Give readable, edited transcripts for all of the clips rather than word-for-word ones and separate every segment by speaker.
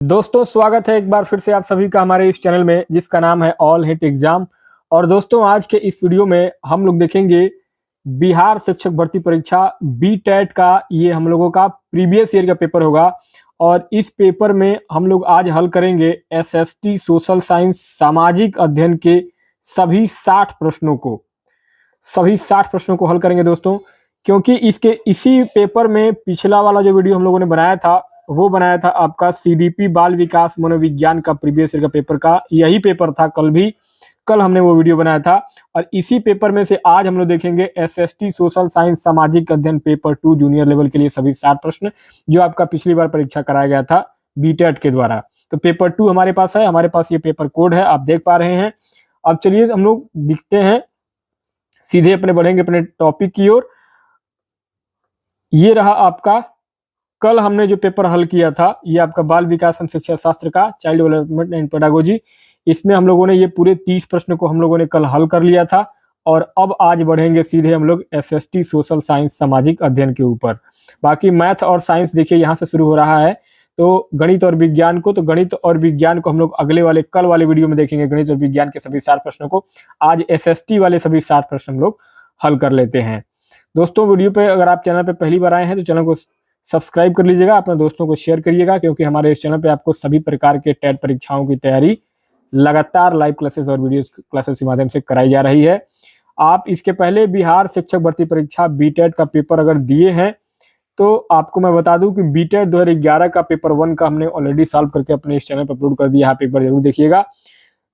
Speaker 1: दोस्तों स्वागत है एक बार फिर से आप सभी का हमारे इस चैनल में जिसका नाम है ऑल हिट एग्जाम। और दोस्तों आज के इस वीडियो में हम लोग देखेंगे बिहार शिक्षक भर्ती परीक्षा बी टेट का। ये हम लोगों का प्रीवियस ईयर का पेपर होगा और इस पेपर में हम लोग आज हल करेंगे एसएसटी सोशल साइंस सामाजिक अध्ययन के सभी 60 प्रश्नों को हल करेंगे दोस्तों। क्योंकि इसी पेपर में पिछला वाला जो वीडियो हम लोगों ने बनाया था वो बनाया था आपका सीडीपी बाल विकास मनोविज्ञान का प्रीवियस ईयर का पेपर का यही पेपर था। कल हमने वो वीडियो बनाया था और इसी पेपर में से आज हम लोग देखेंगे एसएसटी सोशल साइंस सामाजिक अध्ययन पेपर 2 जूनियर लेवल के लिए सभी 60 प्रश्न जो आपका पिछली बार परीक्षा कराया गया था बीटेट के द्वारा। तो पेपर 2 हमारे पास है, हमारे पास ये पेपर कोड है, आप देख पा रहे हैं। अब चलिए हम लोग दिखते हैं, सीधे बढ़ेंगे अपने टॉपिक की ओर। ये रहा आपका कल हमने जो पेपर हल किया था, ये आपका बाल विकास एवं शिक्षा शास्त्र का चाइल्ड डेवलपमेंट एंड पेडागोजी। इसमें हम लोगों ने ये पूरे 30 प्रश्न को हम लोगों ने कल हल कर लिया था। और अब आज बढ़ेंगे सीधे हम लोग एसएसटी सोशल साइंस सामाजिक अध्ययन के ऊपर। बाकी मैथ और साइंस देखिए यहाँ से शुरू हो रहा है, तो गणित और विज्ञान को हम लोग अगले वाले कल वाले वीडियो में देखेंगे। गणित और विज्ञान के सभी 60 प्रश्नों को आज एसएसटी वाले सभी 60 प्रश्न हम लोग हल कर लेते हैं। दोस्तों वीडियो पे अगर आप चैनल पे पहली बार आए हैं तो चैनल को सब्सक्राइब कर लीजिएगा, अपने दोस्तों को शेयर करिएगा, क्योंकि हमारे इस चैनल पे आपको सभी प्रकार के टेट परीक्षाओं की तैयारी लगातार लाइव क्लासेस और वीडियो क्लासेस के माध्यम से कराई जा रही है। आप इसके पहले बिहार शिक्षक भर्ती परीक्षा बीटेट का पेपर अगर दिए हैं तो आपको मैं बता दूं कि बीटेट 2011 का पेपर 1 का हमने ऑलरेडी सॉल्व करके अपने इस चैनल पर अपलोड कर दिया, आप एक बार जरूर देखिएगा।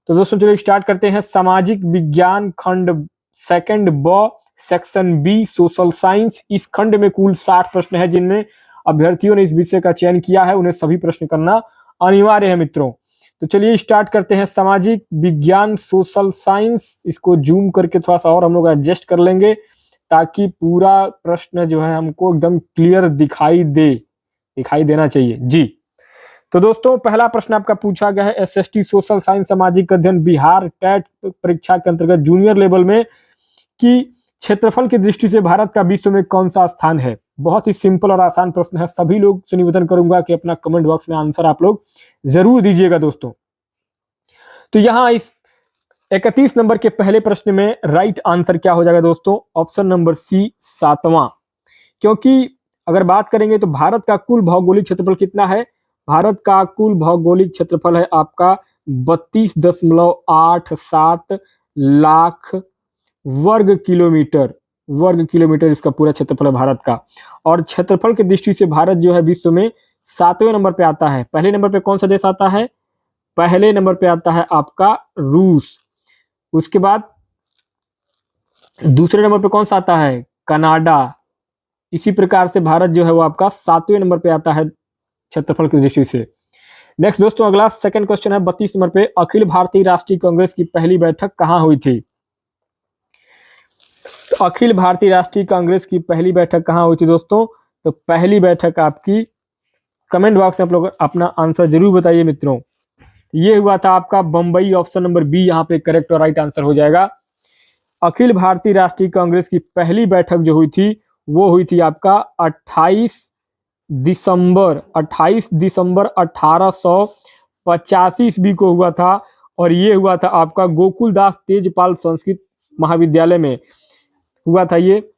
Speaker 1: तो दोस्तों चलिए स्टार्ट करते हैं। सामाजिक विज्ञान खंड सेकंड ब सेक्शन बी सोशल साइंस, इस खंड में कुल 60 प्रश्न है जिनमें अभ्यर्थियों ने इस विषय का चयन किया है, उन्हें सभी प्रश्न करना अनिवार्य है मित्रों। तो चलिए स्टार्ट करते हैं। सामाजिक विज्ञान सोशल साइंस, इसको जूम करके थोड़ा सा और हम लोग एडजस्ट कर लेंगे ताकि पूरा प्रश्न जो है हमको एकदम क्लियर दिखाई देना चाहिए जी। तो दोस्तों पहला प्रश्न आपका पूछा गया है एसएसटी सोशल साइंस सामाजिक अध्ययन बिहार टेट परीक्षा के अंतर्गत जूनियर लेवल में कि क्षेत्रफल की दृष्टि से भारत का विश्व में कौन सा स्थान है। बहुत ही सिंपल और आसान प्रश्न है, सभी लोग से निवेदन करूंगा कि अपना कमेंट बॉक्स में आंसर आप लोग जरूर दीजिएगा दोस्तों। तो यहाँ इस 31 नंबर के पहले प्रश्न में राइट आंसर क्या हो जाएगा दोस्तों? ऑप्शन नंबर सी 7वां। क्योंकि अगर बात करेंगे तो भारत का कुल भौगोलिक क्षेत्रफल कितना है? भारत का कुल भौगोलिक क्षेत्रफल है आपका 32.87 लाख वर्ग किलोमीटर इसका पूरा क्षेत्रफल है भारत का। और क्षेत्रफल की दृष्टि से भारत जो है विश्व में 7वें नंबर पे आता है। पहले नंबर पे कौन सा देश आता है? पहले नंबर पे आता है आपका रूस। उसके बाद दूसरे नंबर पे कौन सा आता है? कनाडा। इसी प्रकार से भारत जो है वो आपका 7वें नंबर पे आता है क्षेत्रफल की दृष्टि से। नेक्स्ट दोस्तों अगला सेकंड क्वेश्चन है 32 नंबर पे, अखिल भारतीय राष्ट्रीय कांग्रेस की पहली बैठक कहाँ हुई थी? तो अखिल भारतीय राष्ट्रीय कांग्रेस की पहली बैठक कहाँ हुई थी दोस्तों? तो पहली बैठक आपकी कमेंट बॉक्स में आप लोग अपना आंसर जरूर बताइए मित्रों। ये हुआ था आपका बंबई, ऑप्शन नंबर बी यहाँ पे करेक्ट और राइट आंसर हो जाएगा। अखिल भारतीय राष्ट्रीय कांग्रेस की पहली बैठक जो हुई थी वो हुई थी आपका 28 दिसंबर 1885 ईस्वी को हुआ था। और ये हुआ था आपका गोकुलदास तेजपाल संस्कृत महाविद्यालय में हुआ था ये।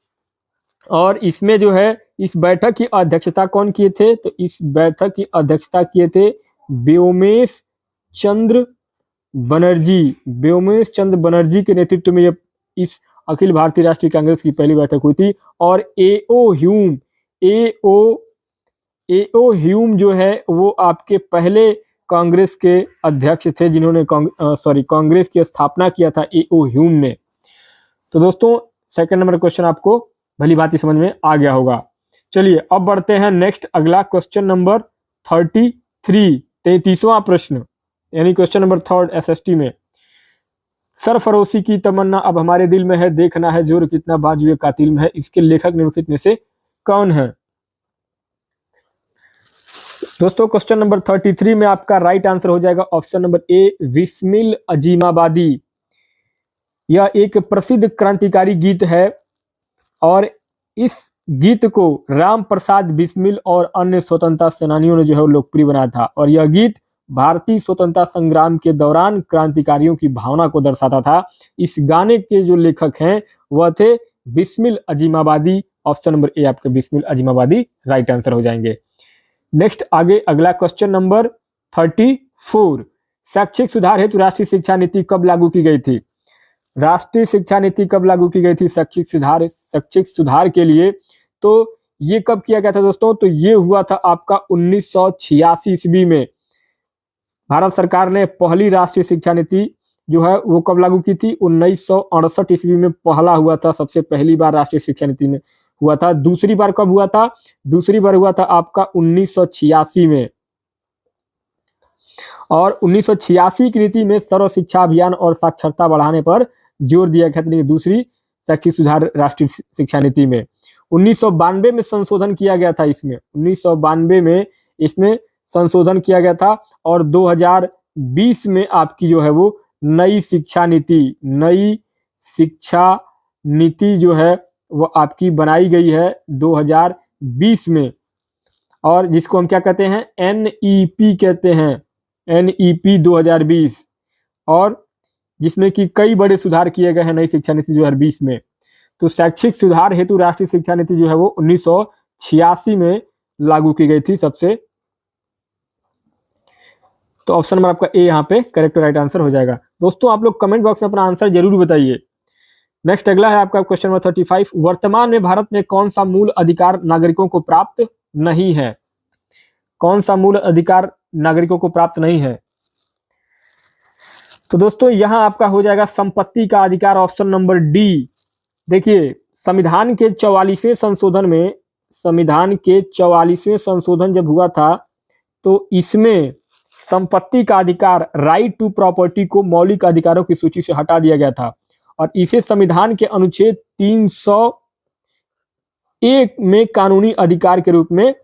Speaker 1: और इसमें जो है इस बैठक की अध्यक्षता कौन किए थे? तो इस बैठक की अध्यक्षता किए थे व्योमेश चंद्र बनर्जी के नेतृत्व में ये इस अखिल भारतीय राष्ट्रीय कांग्रेस की पहली बैठक हुई थी। और एओ ह्यूम जो है वो आपके पहले कांग्रेस के अध्यक्ष थे जिन्होंने कांग्रेस की स्थापना किया था एओ ह्यूम ने। तो दोस्तों सेकंड नंबर क्वेश्चन आपको भली भांति समझ में आ गया होगा। चलिए अब बढ़ते हैं नेक्स्ट अगला क्वेश्चन नंबर 33वां प्रश्न, यानी क्वेश्चन नंबर 3 एसएसटी में। सरफरोशी की तमन्ना अब हमारे दिल में है, देखना है जोर कितना बाजुए कातिल में है, इसके लेखक निम्नलिखित में से कौन है? दोस्तों क्वेश्चन नंबर 33 में आपका राइट आंसर हो जाएगा ऑप्शन नंबर ए बिस्मिल अजीमाबादी। यह एक प्रसिद्ध क्रांतिकारी गीत है और इस गीत को राम प्रसाद बिस्मिल और अन्य स्वतंत्रता सेनानियों ने जो है लोकप्रिय बनाया था, और यह गीत भारतीय स्वतंत्रता संग्राम के दौरान क्रांतिकारियों की भावना को दर्शाता था। इस गाने के जो लेखक हैं वह थे बिस्मिल अजीमाबादी। ऑप्शन नंबर ए आपके बिस्मिल अजीमाबादी राइट आंसर हो जाएंगे। नेक्स्ट आगे अगला क्वेश्चन नंबर 34, शैक्षिक सुधार हेतु राष्ट्रीय शिक्षा नीति कब लागू की गई थी? राष्ट्रीय शिक्षा नीति कब लागू की गई थी शैक्षिक सुधार के लिए? तो ये कब किया गया था दोस्तों? तो ये हुआ था आपका 1986 ईस्वी में। भारत सरकार ने पहली राष्ट्रीय शिक्षा नीति जो है वो कब लागू की थी? 1968 ईस्वी में पहला हुआ था, सबसे पहली बार राष्ट्रीय शिक्षा नीति में हुआ था। दूसरी बार कब हुआ था? दूसरी बार हुआ था आपका 1986 में। और 1986 की नीति में सर्व शिक्षा अभियान और साक्षरता बढ़ाने पर जोर दिया गया था। दूसरी शैक्षिक सुधार राष्ट्रीय शिक्षा नीति में 1992 में संशोधन किया गया था। इसमें 1992 में इसमें संशोधन किया गया था, और 2020 में आपकी जो है वो नई शिक्षा नीति जो है वो आपकी बनाई गई है 2020 में, और जिसको हम क्या कहते हैं? NEP कहते हैं, NEP 2020, और जिसमें कि कई बड़े सुधार किए गए हैं नई शिक्षा नीति 2020 में। तो शैक्षिक सुधार हेतु राष्ट्रीय शिक्षा नीति जो है वो 1986 में लागू की गई थी सबसे। तो ऑप्शन नंबर आपका ए यहाँ पे करेक्ट राइट आंसर हो जाएगा। दोस्तों आप लोग कमेंट बॉक्स में अपना आंसर जरूर बताइए। नेक्स्ट अगला है आपका क्वेश्चन नंबर 35, वर्तमान में भारत में कौन सा मूल अधिकार नागरिकों को प्राप्त नहीं है? कौन सा मूल अधिकार नागरिकों को प्राप्त नहीं है? तो दोस्तों यहां आपका हो जाएगा संपत्ति का अधिकार, ऑप्शन नंबर डी। देखिए संविधान के 44वें संशोधन जब हुआ था तो इसमें संपत्ति का अधिकार, राइट टू प्रॉपर्टी, को मौलिक अधिकारों की सूची से हटा दिया गया था, और इसे संविधान के अनुच्छेद 301 में कानूनी अधिकार के रूप में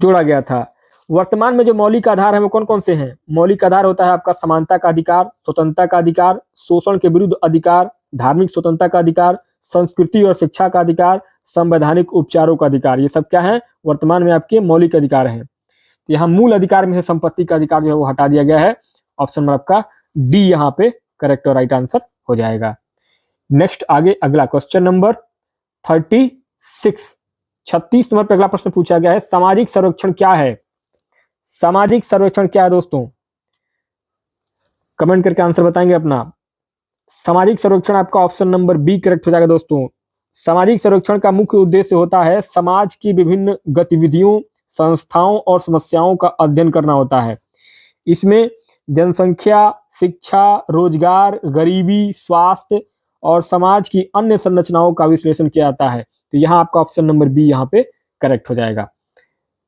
Speaker 1: जोड़ा गया था। वर्तमान में जो मौलिक आधार है वो कौन कौन से हैं? मौलिक आधार होता है आपका समानता का अधिकार, स्वतंत्रता का अधिकार, शोषण के विरुद्ध अधिकार, धार्मिक स्वतंत्रता का अधिकार, संस्कृति और शिक्षा का अधिकार, संवैधानिक उपचारों का अधिकार। ये सब क्या है? वर्तमान में आपके मौलिक अधिकार हैं। तो यहाँ मूल अधिकार में से संपत्ति का अधिकार जो है वो हटा दिया गया है। ऑप्शन नंबर आपका डी यहाँ पे करेक्ट और राइट आंसर हो जाएगा। नेक्स्ट आगे अगला क्वेश्चन नंबर 36 नंबर पे अगला प्रश्न पूछा गया है, सामाजिक सर्वेक्षण क्या है? सामाजिक सर्वेक्षण क्या है दोस्तों? कमेंट करके आंसर बताएंगे अपना। सामाजिक सर्वेक्षण आपका ऑप्शन नंबर बी करेक्ट हो जाएगा दोस्तों। सामाजिक सर्वेक्षण का मुख्य उद्देश्य होता है समाज की विभिन्न गतिविधियों, संस्थाओं और समस्याओं का अध्ययन करना होता है। इसमें जनसंख्या, शिक्षा, रोजगार, गरीबी, स्वास्थ्य और समाज की अन्य संरचनाओं का विश्लेषण किया जाता है। तो यहाँ आपका ऑप्शन नंबर बी यहाँ पे करेक्ट हो जाएगा।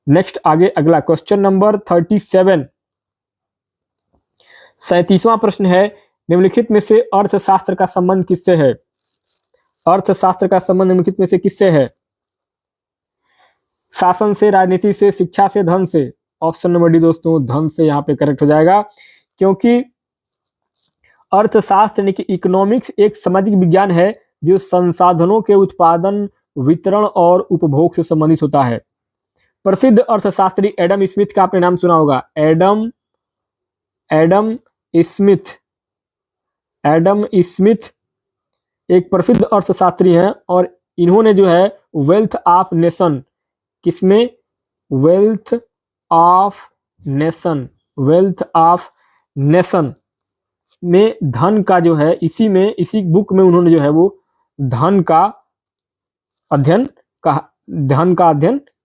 Speaker 1: नेक्स्ट आगे अगला क्वेश्चन नंबर 37, 37वां प्रश्न है, निम्नलिखित में से अर्थशास्त्र का संबंध किससे है? अर्थशास्त्र का संबंध निम्नलिखित में से किससे है? शासन से, राजनीति से, शिक्षा से, धन से? ऑप्शन नंबर डी दोस्तों धन से यहाँ पे करेक्ट हो जाएगा, क्योंकि अर्थशास्त्र यानी कि इकोनॉमिक्स एक सामाजिक विज्ञान है जो संसाधनों के उत्पादन, वितरण और उपभोग से संबंधित होता है। प्रसिद्ध अर्थशास्त्री एडम स्मिथ का आपने नाम सुना होगा। एडम स्मिथ एक प्रसिद्ध अर्थशास्त्री हैं, और इन्होंने जो है वेल्थ ऑफ नेशन, किसमें? वेल्थ ऑफ नेशन में धन का जो है, इसी बुक में उन्होंने जो है वो धन का अध्ययन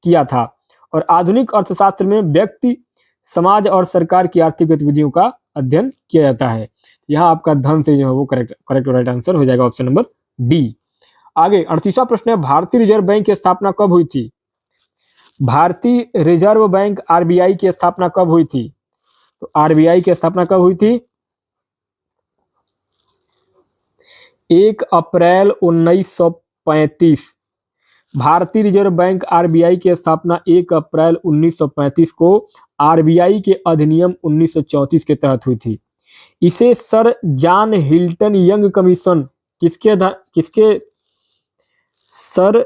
Speaker 1: किया था। और आधुनिक अर्थशास्त्र में व्यक्ति, समाज और सरकार की आर्थिक गतिविधियों का अध्ययन किया जाता है। यहाँ आपका धन से जो है वो करेक्ट राइट आंसर हो जाएगा, ऑप्शन नंबर डी। आगे 38वां प्रश्न है, भारतीय रिजर्व बैंक की स्थापना कब हुई थी? भारतीय रिजर्व बैंक आरबीआई की स्थापना कब हुई थी? तो आरबीआई की स्थापना कब हुई थी? 1 अप्रैल 1935। भारतीय रिजर्व बैंक आरबीआई की स्थापना 1 अप्रैल 1935 को आरबीआई के अधिनियम 1934 के तहत हुई थी। इसे sir John Hilton Young commission किसके sir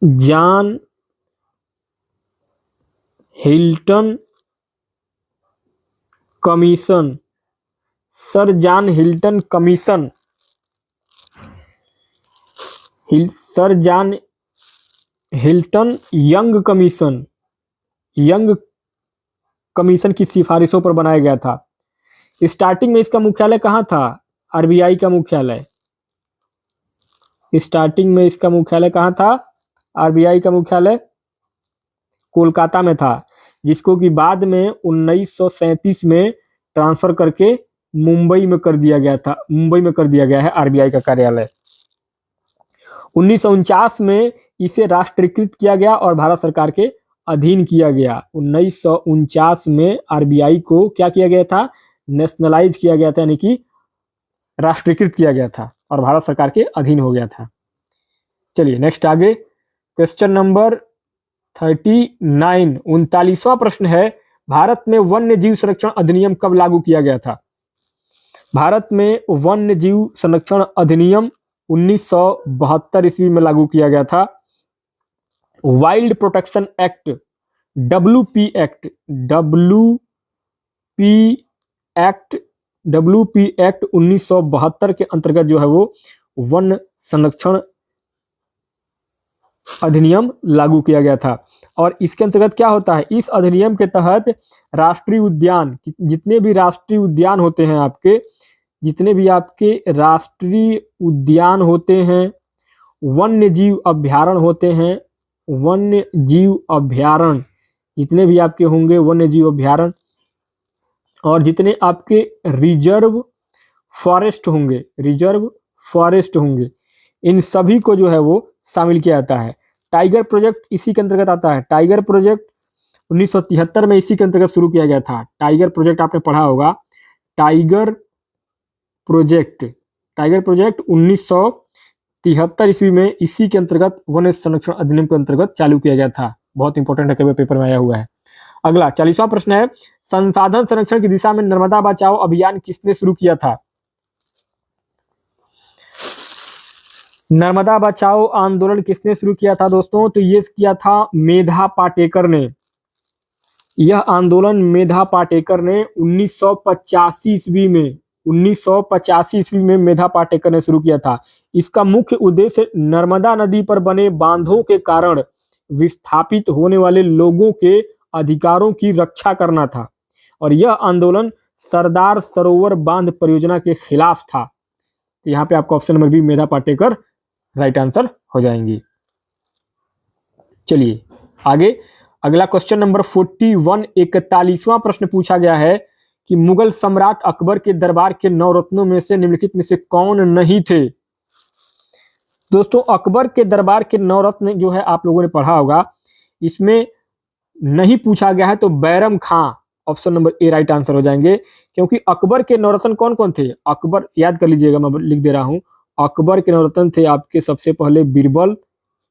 Speaker 1: John Hilton commission, sir John Hilton commission, sir John Hilton Young commission, Young commission की सिफारिशों पर बनाया गया था। स्टार्टिंग में इसका मुख्यालय कहाँ था? आरबीआई का मुख्यालय। स्टार्टिंग में इसका मुख्यालय कहाँ था? आरबीआई का मुख्यालय कोलकाता में था, जिसको कि बाद में 1937 में ट्रांसफर करके मुंबई में कर दिया गया था। मुंबई में कर दिया गया है आरबीआई का कार्यालय। 1949 में इसे राष्ट्रीयकृत किया गया और भारत सरकार के अधीन किया गया। 1949 में आरबीआई को क्या किया गया था? नेशनलाइज किया गया था, यानी कि राष्ट्रीयकृत किया गया था और भारत सरकार के अधीन हो गया था। चलिए नेक्स्ट आगे, क्वेश्चन नंबर 39, 39वां प्रश्न है, भारत में वन्य जीव संरक्षण अधिनियम कब लागू किया गया था? भारत में वन्य जीव संरक्षण अधिनियम 1972 ईस्वी में लागू किया गया था। Wild protection act, WP act, WP act 1972 के अंतर्गत जो है वो वन संरक्षण अधिनियम लागू किया गया था। और इसके अंतर्गत क्या होता है? इस अधिनियम के तहत राष्ट्रीय उद्यान, जितने भी राष्ट्रीय उद्यान होते हैं आपके, जितने भी आपके राष्ट्रीय उद्यान होते हैं, वन्य जीव अभ्यारण्य होते हैं, वन्य जीव अभ्यारण्य जितने भी आपके होंगे वन्य जीव अभ्यारण्य, और जितने आपके रिजर्व फॉरेस्ट होंगे, रिजर्व फॉरेस्ट होंगे, इन सभी को जो है वो शामिल किया जाता है। टाइगर प्रोजेक्ट इसी के अंतर्गत आता है। टाइगर प्रोजेक्ट 1973 में इसी के अंतर्गत शुरू किया गया था। टाइगर प्रोजेक्ट आपने पढ़ा होगा। टाइगर प्रोजेक्ट 1973 ईस्वी में इसी के अंतर्गत वन संरक्षण अधिनियम के अंतर्गत चालू किया गया था। बहुत इंपॉर्टेंट है, कई पेपर में आया हुआ है। अगला 40वां प्रश्न है, संसाधन संरक्षण की दिशा में नर्मदा बचाओ अभियान किसने शुरू किया था? नर्मदा बचाओ आंदोलन किसने शुरू किया था दोस्तों? तो ये किया था मेधा पाटेकर ने। यह आंदोलन मेधा पाटेकर ने 1985 ईस्वी में मेधा पाटेकर ने शुरू किया था। इसका मुख्य उद्देश्य नर्मदा नदी पर बने बांधों के कारण विस्थापित होने वाले लोगों के अधिकारों की रक्षा करना था और यह आंदोलन सरदार सरोवर बांध परियोजना के खिलाफ था। तो यहाँ पे आपका ऑप्शन नंबर बी मेधा पाटेकर राइट आंसर हो जाएंगी। चलिए आगे, अगला क्वेश्चन नंबर 41, 41वां प्रश्न पूछा गया है कि मुगल सम्राट अकबर के दरबार के नवरत्नों में से निम्नलिखित में से कौन नहीं थे? दोस्तों अकबर के दरबार के नवरत्न जो है आप लोगों ने पढ़ा होगा, इसमें नहीं पूछा गया है तो Bairam Khan option number A right answer हो जाएंगे, क्योंकि अकबर के नवरत्न कौन कौन थे? अकबर याद कर लीजिएगा, मैं लिख दे रहा हूं। अकबर के नवरत्न थे आपके सबसे पहले बीरबल,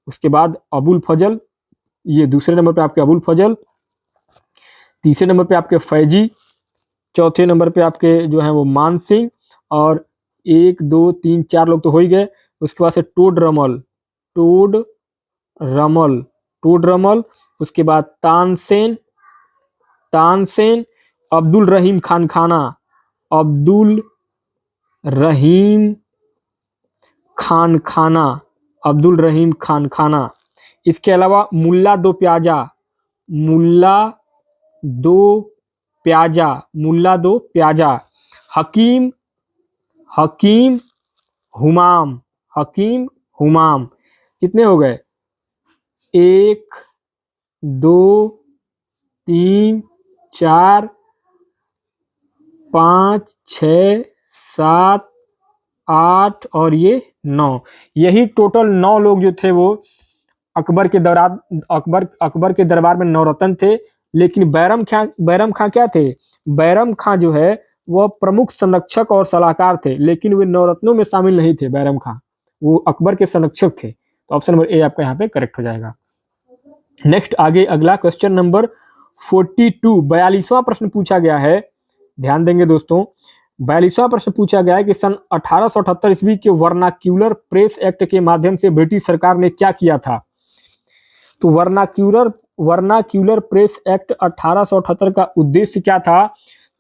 Speaker 1: उसके बाद अबुल फजल, ये दूसरे नंबर पे आपके अबुल फजल, तीसरे नंबर पे आपके फैजी, चौथे नंबर पे आपके जो है वो मान सिंह, और 1 2 3 4 लोग तो हो ही गए। उसके बाद से टोड रमल, उसके बाद तानसेन, अब्दुल रहीम खान खाना, इसके अलावा मुल्ला दो प्याजा, हकीम हुमाम। कितने हो गए? 1 2 3 4 5 6 7 8 और ये 9, यही टोटल 9 लोग जो थे वो अकबर के दरबार में नवरत्न थे। लेकिन बैरम खां क्या थे? बैरम खां जो है वह प्रमुख संरक्षक और सलाहकार थे, लेकिन वे नवरत्नों में शामिल नहीं थे। बैरम खां वो अकबर के संरक्षक थे। तो ऑप्शन नंबर ए आपका यहाँ पे करेक्ट हो जाएगा। नेक्स्ट आगे, अगला क्वेश्चन नंबर 42, 42वां प्रश्न पूछा गया है, ध्यान देंगे दोस्तों। 42वां प्रश्न पूछा गया है कि सन 1878 ईस्वी के वर्नाक्यूलर प्रेस एक्ट के माध्यम से ब्रिटिश सरकार ने क्या किया था। तो वर्नाक्यूलर प्रेस एक्ट 1878 का उद्देश्य क्या था।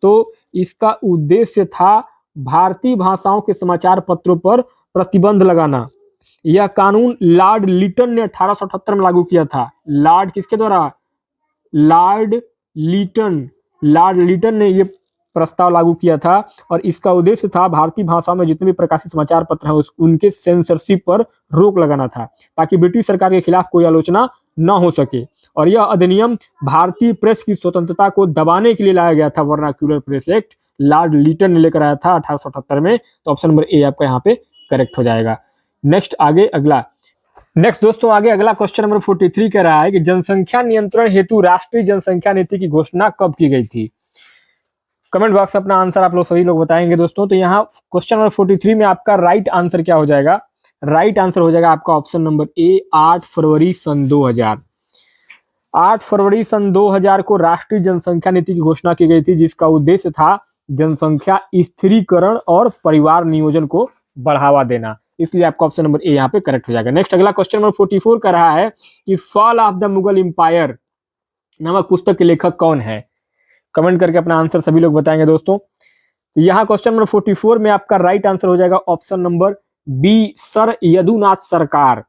Speaker 1: तो इसका उद्देश्य था भारतीय भाषाओं के समाचार पत्रों पर प्रतिबंध लगाना। यह कानून लॉर्ड लिटन ने 1878 में लागू किया था। लॉर्ड किसके द्वारा, लॉर्ड लिटन ने यह प्रस्ताव लागू किया था और इसका उद्देश्य था भारतीय भाषाओं में जितने भी प्रकाशित समाचार पत्र हैं उनके सेंसरशिप पर रोक लगाना था, ताकि ब्रिटिश सरकार के खिलाफ कोई आलोचना न हो सके। और यह अधिनियम भारतीय प्रेस की स्वतंत्रता को दबाने के लिए लाया गया था। Vernacular press act Lord Lytton ने लेकर आया था 1878 में। तो ऑप्शन नंबर ए आपका यहाँ पे करेक्ट हो जाएगा। नेक्स्ट दोस्तों आगे अगला क्वेश्चन नंबर 43 कह रहा है कि जनसंख्या नियंत्रण हेतु राष्ट्रीय जनसंख्या नीति की घोषणा कब की गई थी। कमेंट बॉक्स में अपना आंसर आप लोग सभी लोग बताएंगे दोस्तों। तो यहाँ क्वेश्चन नंबर 43 में आपका राइट आंसर क्या हो जाएगा। राइट आंसर हो जाएगा आपका ऑप्शन नंबर ए 8 फरवरी सन 2000। 8 फरवरी सन 2000 को राष्ट्रीय जनसंख्या नीति की घोषणा की गई थी, जिसका उद्देश्य था जनसंख्या स्थिरीकरण और परिवार नियोजन को बढ़ावा देना। इसलिए आपका ऑप्शन नंबर ए यहाँ पे करेक्ट हो जाएगा। नेक्स्ट अगला क्वेश्चन नंबर 44 का रहा है कि fall of the Mughal empire नामक पुस्तक के लेखक कौन है। कमेंट करके अपना आंसर सभी लोग बताएंगे दोस्तों। तो यहाँ क्वेश्चन नंबर 44 में आपका राइट आंसर हो जाएगा option number B sir Yadunath Sarkar.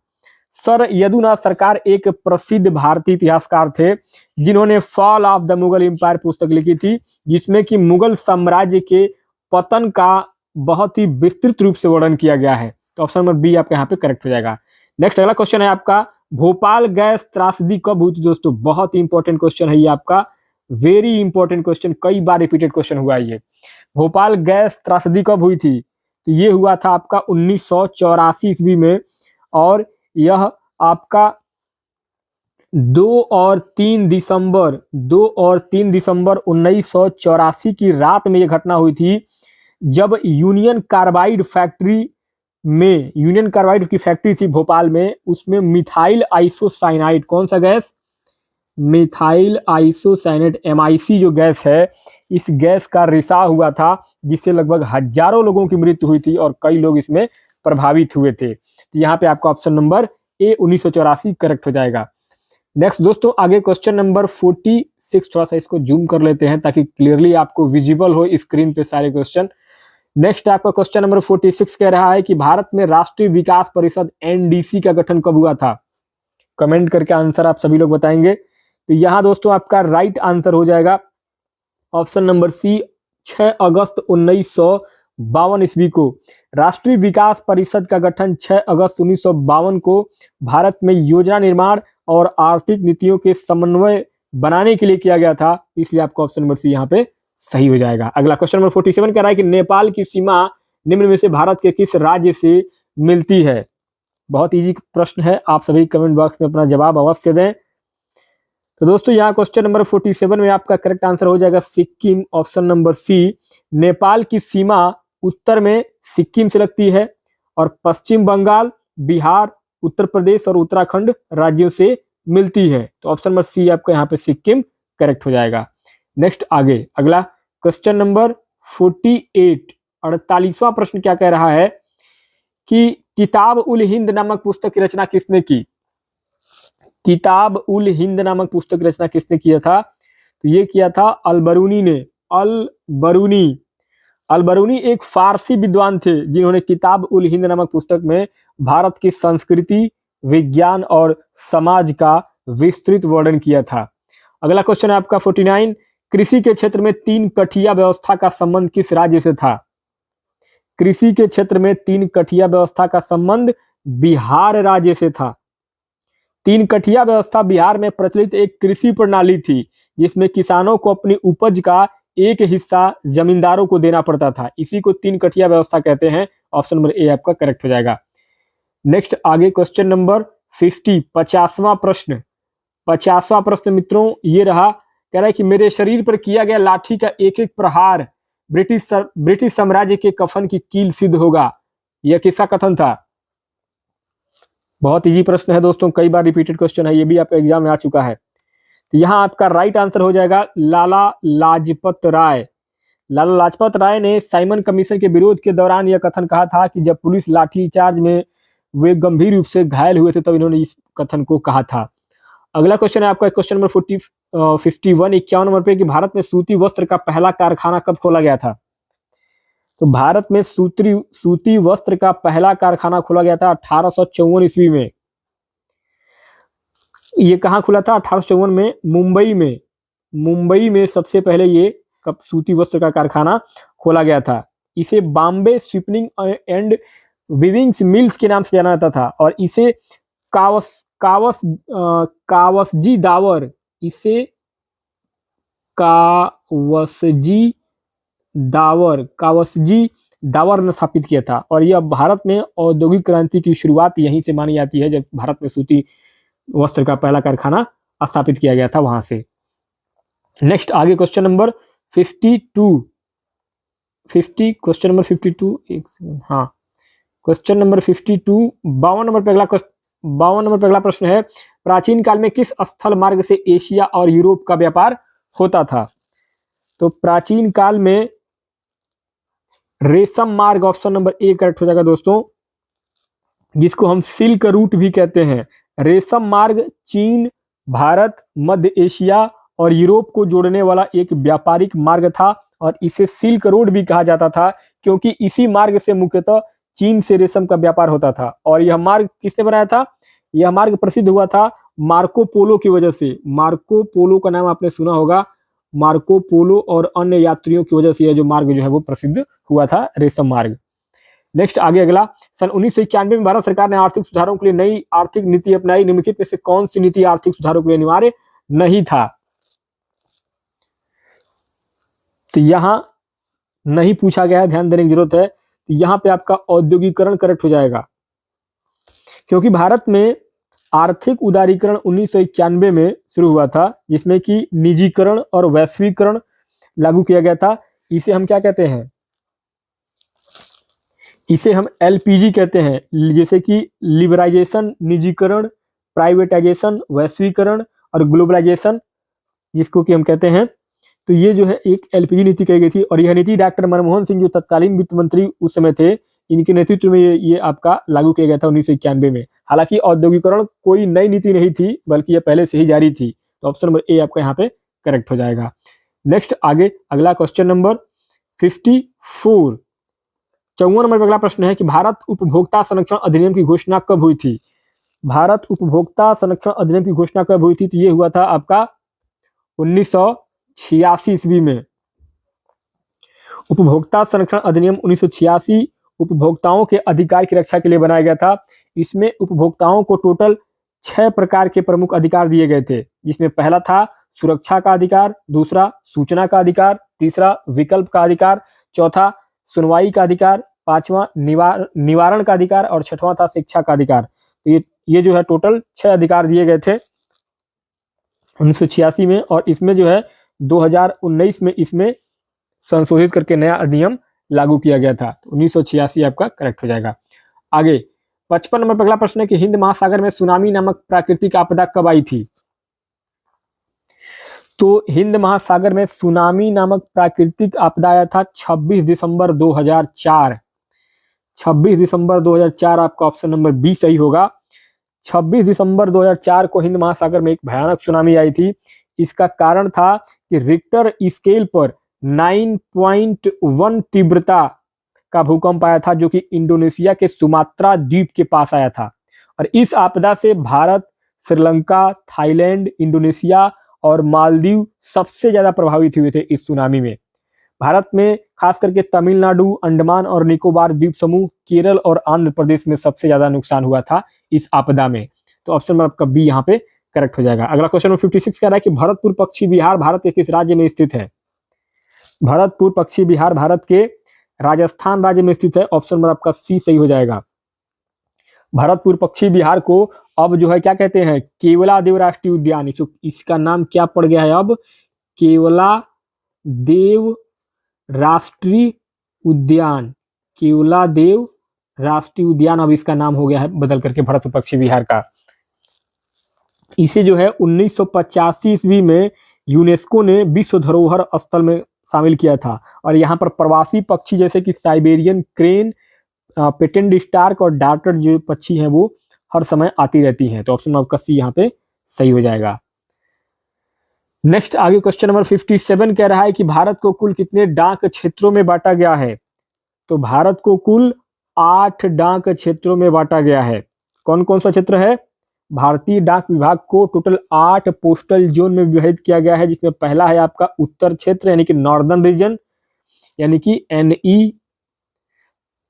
Speaker 1: Sir Yadunath सरकार एक प्रसिद्ध भारतीय इतिहासकार थे जिन्होंने fall of the Mughal empire पुस्तक लिखी थी, जिसमें कि मुगल साम्राज्य के पतन का बहुत ही विस्तृत रूप से वर्णन किया गया है। तो ऑप्शन नंबर बी आपका यहाँ पे करेक्ट हो जाएगा। नेक्स्ट अगला क्वेश्चन है आपका भोपाल गैस त्रासदी कब हुई थी दोस्तों। बहुत ही इंपॉर्टेंट क्वेश्चन है ये आपका, वेरी इंपॉर्टेंट क्वेश्चन, कई बार रिपीटेड क्वेश्चन हुआ ये। भोपाल गैस त्रासदी कब हुई थी। तो ये हुआ था आपका 1984 ईस्वी में, और यह आपका 2 और 3 दिसंबर 1984 की रात में यह घटना हुई थी, जब यूनियन कार्बाइड की फैक्ट्री थी भोपाल में, उसमें मिथाइल आइसोसाइनाइड, कौन सा गैस, मिथाइल आइसोसाइनेट MIC जो गैस है, इस गैस का रिसाव हुआ था, जिससे लगभग हजारों लोगों की मृत्यु हुई थी और कई लोग इसमें प्रभावित हुए थे। तो यहाँ पे आपका ऑप्शन नंबर ए 1984 करेक्ट हो जाएगा। नेक्स्ट दोस्तों आगे क्वेश्चन नंबर 46, थोड़ा सा इसको जूम कर लेते हैं ताकि क्लियरली आपको विजिबल हो स्क्रीन पे सारे क्वेश्चन। नेक्स्ट आपका क्वेश्चन नंबर 46 कह रहा है कि भारत में राष्ट्रीय विकास परिषद NDC का गठन कब हुआ था। कमेंट करके आंसर आप सभी लोग बताएंगे। तो यहाँ दोस्तों आपका राइट आंसर हो जाएगा ऑप्शन नंबर सी 6 अगस्त 1952 ईस्वी को। राष्ट्रीय विकास परिषद का गठन 6 अगस्त 1952 को भारत में योजना निर्माण और आर्थिक नीतियों के समन्वय बनाने के लिए किया गया था। इसलिए आपका ऑप्शन नंबर सी यहाँ पे सही हो जाएगा। अगला क्वेश्चन नंबर 47 कह रहा है कि नेपाल की सीमा निम्न में से भारत के किस राज्य से मिलती है। बहुत इजी प्रश्न है, आप सभी कमेंट बॉक्स में अपना जवाब अवश्य दें। तो दोस्तों यहाँ क्वेश्चन नंबर 47 में आपका करेक्ट आंसर हो जाएगा Sikkim, option number C. Nepal की सीमा उत्तर में सिक्किम से लगती है और पश्चिम बंगाल, बिहार, उत्तर प्रदेश और उत्तराखंड राज्यों से मिलती है। तो ऑप्शन नंबर सी आपका यहाँ पे सिक्किम करेक्ट हो जाएगा। नेक्स्ट आगे अगला क्वेश्चन नंबर 48, 48वां प्रश्न क्या कह रहा है कि किताब उल हिंद नामक पुस्तक की रचना किसने की। किताब उल हिंद नामक पुस्तक की रचना किसने किया था। तो ये किया था अल-बरूनी ने। अल-बरूनी एक फारसी विद्वान थे जिन्होंने किताब उल हिंद नामक पुस्तक में भारत की संस्कृति, विज्ञान और समाज का विस्तृत वर्णन किया था। अगला क्वेश्चन है आपका 49, कृषि के क्षेत्र में 3 कठिया व्यवस्था का संबंध किस राज्य से था। कृषि के क्षेत्र में 3 कठिया व्यवस्था का संबंध बिहार राज्य से था। 3 कठिया व्यवस्था बिहार में प्रचलित एक कृषि प्रणाली थी जिसमें किसानों को अपनी उपज का एक हिस्सा जमींदारों को देना पड़ता था। इसी को 3 कठिया व्यवस्था कहते हैं। ऑप्शन नंबर ए आपका करेक्ट हो जाएगा। नेक्स्ट आगे क्वेश्चन नंबर 50, 50वां प्रश्न। 50वां प्रश्न मित्रों ये रहा, कह रहा है कि मेरे शरीर पर किया गया लाठी का एक एक प्रहार ब्रिटिश साम्राज्य के कफन की कील सिद्ध होगा। यह किसका कथन था। बहुत इजी प्रश्न है दोस्तों, कई बार रिपीटेड क्वेश्चन है, ये भी आपके एग्जाम में आ चुका है। तो यहाँ आपका राइट आंसर हो जाएगा लाला लाजपत राय। लाला लाजपत राय ने साइमन कमीशन के विरोध के दौरान यह कथन कहा था कि जब पुलिस लाठीचार्ज में वे गंभीर रूप से घायल हुए थे तब इन्होंने इस कथन को कहा था। अगला क्वेश्चन है आपका क्वेश्चन नंबर 51 51 नंबर पे कि भारत में सूती वस्त्र का पहला कारखाना कब खोला गया था? तो भारत में सूती वस्त्र का पहला कारखाना खोला गया था 1854 ईस्वी में। ये कहाँ खुला था? 1854 में मुंबई में सबसे पहले ये सूती वस्त्र का कारखाना खोला गया था। इसे बॉम्बे स्पिनिंग एंड वीविंग्स मिल्स के नाम से जाना जाता था और इसे कावसजी दावर ने स्थापित किया था और यह भारत में औद्योगिक क्रांति की शुरुआत यहीं से मानी जाती है, जब भारत में सूती वस्त्र का पहला कारखाना स्थापित किया गया था वहां से। नेक्स्ट आगे question number 52 question number 52 question number 52 52 number पे अगला प्रश्न है, प्राचीन काल में किस स्थल मार्ग से एशिया और यूरोप का व्यापार होता था? तो प्राचीन काल में रेशम मार्ग, ऑप्शन नंबर ए करेक्ट हो जाएगा दोस्तों, जिसको हम सिल्क रूट भी कहते हैं। रेशम मार्ग चीन, भारत, मध्य एशिया और यूरोप को जोड़ने वाला एक व्यापारिक मार्ग था और इसे सिल्क रोड भी कहा जाता था क्योंकि इसी मार्ग से मुख्यतः चीन से रेशम का व्यापार होता था। और यह मार्ग किसने बनाया था? यह मार्ग प्रसिद्ध हुआ था मार्को पोलो की वजह से। मार्को पोलो का नाम आपने सुना होगा। मार्को पोलो और अन्य यात्रियों की वजह से यह जो मार्ग जो है वो प्रसिद्ध हुआ था, रेशम मार्ग। नेक्स्ट आगे अगला, सन 1991 में भारत सरकार ने आर्थिक सुधारों के लिए नई आर्थिक नीति अपनाई। निम्नलिखित में से कौन सी नीति आर्थिक सुधारों के लिए अनिवार्य नहीं था? तो यहां नहीं पूछा गया है, ध्यान देने की जरूरत है। तो यहां पे आपका औद्योगिकरण करेक्ट हो जाएगा, क्योंकि भारत में आर्थिक उदारीकरण 1991 में शुरू हुआ था, जिसमें कि निजीकरण और वैश्वीकरण लागू किया गया था। इसे हम क्या कहते हैं? इसे हम एलपीजी कहते हैं, जैसे कि लिबराइजेशन, निजीकरण, प्राइवेटाइजेशन, वैश्वीकरण और ग्लोबलाइजेशन, जिसको कि हम कहते हैं। तो ये जो है एक एलपीजी नीति कही गई थी और यह नीति डॉक्टर मनमोहन सिंह जो तत्कालीन वित्त मंत्री उस समय थे, इनके नेतृत्व में ये आपका लागू किया गया था 1991 में। हालांकि औद्योगिकरण कोई नई नीति नहीं थी, बल्कि यह पहले से ही जारी थी। तो ऑप्शन नंबर ए आपका यहाँ पे करेक्ट हो जाएगा। नेक्स्ट आगे अगला क्वेश्चन नंबर 54 54 नंबर पर अगला प्रश्न है कि भारत उपभोक्ता संरक्षण अधिनियम की घोषणा कब हुई थी? भारत उपभोक्ता संरक्षण अधिनियम की घोषणा कब हुई थी? तो ये हुआ था आपका 1986 ईस्वी में। उपभोक्ता संरक्षण अधिनियम 1986 उपभोक्ताओं के अधिकार की रक्षा के लिए बनाया गया था। इसमें उपभोक्ताओं को टोटल 6 प्रकार के प्रमुख अधिकार दिए गए थे, जिसमें पहला था सुरक्षा का अधिकार, दूसरा सूचना का अधिकार, तीसरा विकल्प का अधिकार, चौथा सुनवाई का अधिकार, पांचवा निवारण का अधिकार और छठवां था शिक्षा का अधिकार। तो ये जो है टोटल 6 अधिकार दिए गए थे 1986 में, और इसमें जो है 2019 में इसमें संशोधित करके नया अधिनियम लागू किया गया था। 1986 आपका करेक्ट हो जाएगा। आगे 55 नंबर पर अगला प्रश्न है कि हिंद महासागर में सुनामी नामक प्राकृतिक आपदा कब आई थी? तो हिंद महासागर में सुनामी नामक प्राकृतिक आपदा आया था 26 दिसंबर 2004। 26 दिसंबर 2004 आपका ऑप्शन नंबर बी सही होगा। 26 दिसंबर 2004 को हिंद महासागर में एक भयानक सुनामी आई थी। इसका कारण था कि रिक्टर स्केल पर 9.1 तीव्रता का भूकंप आया था, जो कि इंडोनेशिया के सुमात्रा द्वीप के पास आया था। और इस आपदा से भारत, श्रीलंका, थाईलैंड, इंडोनेशिया और मालदीव सबसे ज्यादा प्रभावित हुए थे इस सुनामी में। भारत में खास करके तमिलनाडु, अंडमान और निकोबार द्वीप समूह, केरल और आंध्र प्रदेश में सबसे ज्यादा नुकसान हुआ था इस आपदा में। तो ऑप्शन नंबर आपका बी यहाँ पे करेक्ट हो जाएगा। अगला क्वेश्चन नंबर 56 कह रहा है कि भरतपुर पक्षी विहार भारत के किस राज्य में स्थित है? भरतपुर पक्षी विहार भारत के राजस्थान राज्य में स्थित है। ऑप्शन नंबर आपका सी सही हो जाएगा। भरतपुर पक्षी विहार को अब जो है क्या कहते हैं? केवलादेव राष्ट्रीय उद्यान। इसका नाम क्या पड़ गया है अब? केवलादेव राष्ट्रीय उद्यान। केवलादेव राष्ट्रीय उद्यान अब इसका नाम हो गया है बदल करके भरतपुर पक्षी विहार का। इसे जो है 1985 ईस्वी में यूनेस्को ने विश्व धरोहर स्थल में शामिल किया था। और यहाँ पर प्रवासी पक्षी जैसे कि साइबेरियन क्रेन, पेटेंट स्टार्क और डार्टर जो पक्षी हैं वो हर समय आती रहती हैं। तो ऑप्शन आपका सी यहाँ पे सही हो जाएगा। नेक्स्ट आगे क्वेश्चन नंबर 57 कह रहा है कि भारत को कुल कितने डाक क्षेत्रों में बांटा गया है। तो भारत को कुल 8 डाक क्षेत्रों में बांटा गया है। कौन कौन सा क्षेत्र है? भारतीय डाक विभाग को टोटल 8 पोस्टल जोन में विभाजित किया गया है, जिसमें पहला है आपका उत्तर क्षेत्र यानी कि नॉर्दर्न रीजन यानी कि NE।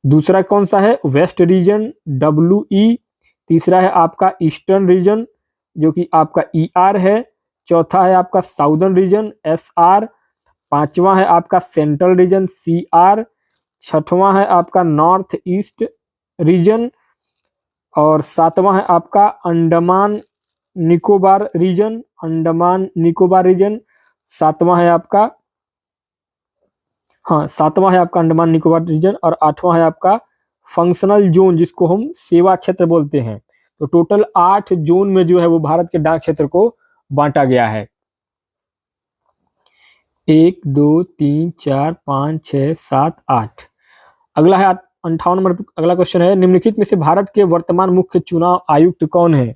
Speaker 1: दूसरा कौन सा है? West region WE। तीसरा है आपका ईस्टर्न रीजन जो कि आपका ER है। चौथा है आपका साउदर्न रीजन SR। पांचवा है आपका सेंट्रल रीजन CR। छठवां है आपका नॉर्थ ईस्ट रीजन और सातवां है आपका अंडमान निकोबार रीजन, अंडमान निकोबार रीजन। सातवां है आपका अंडमान निकोबार रीजन और आठवां है आपका फंक्शनल जोन जिसको हम सेवा क्षेत्र बोलते हैं। तो टोटल 8 जोन में जो है वो भारत के डाक क्षेत्र को बांटा गया है। 1 2 3 4 5 6 7 8। अगला है 58 नंबर। अगला क्वेश्चन है निम्नलिखित में से भारत के वर्तमान मुख्य चुनाव आयुक्त कौन है।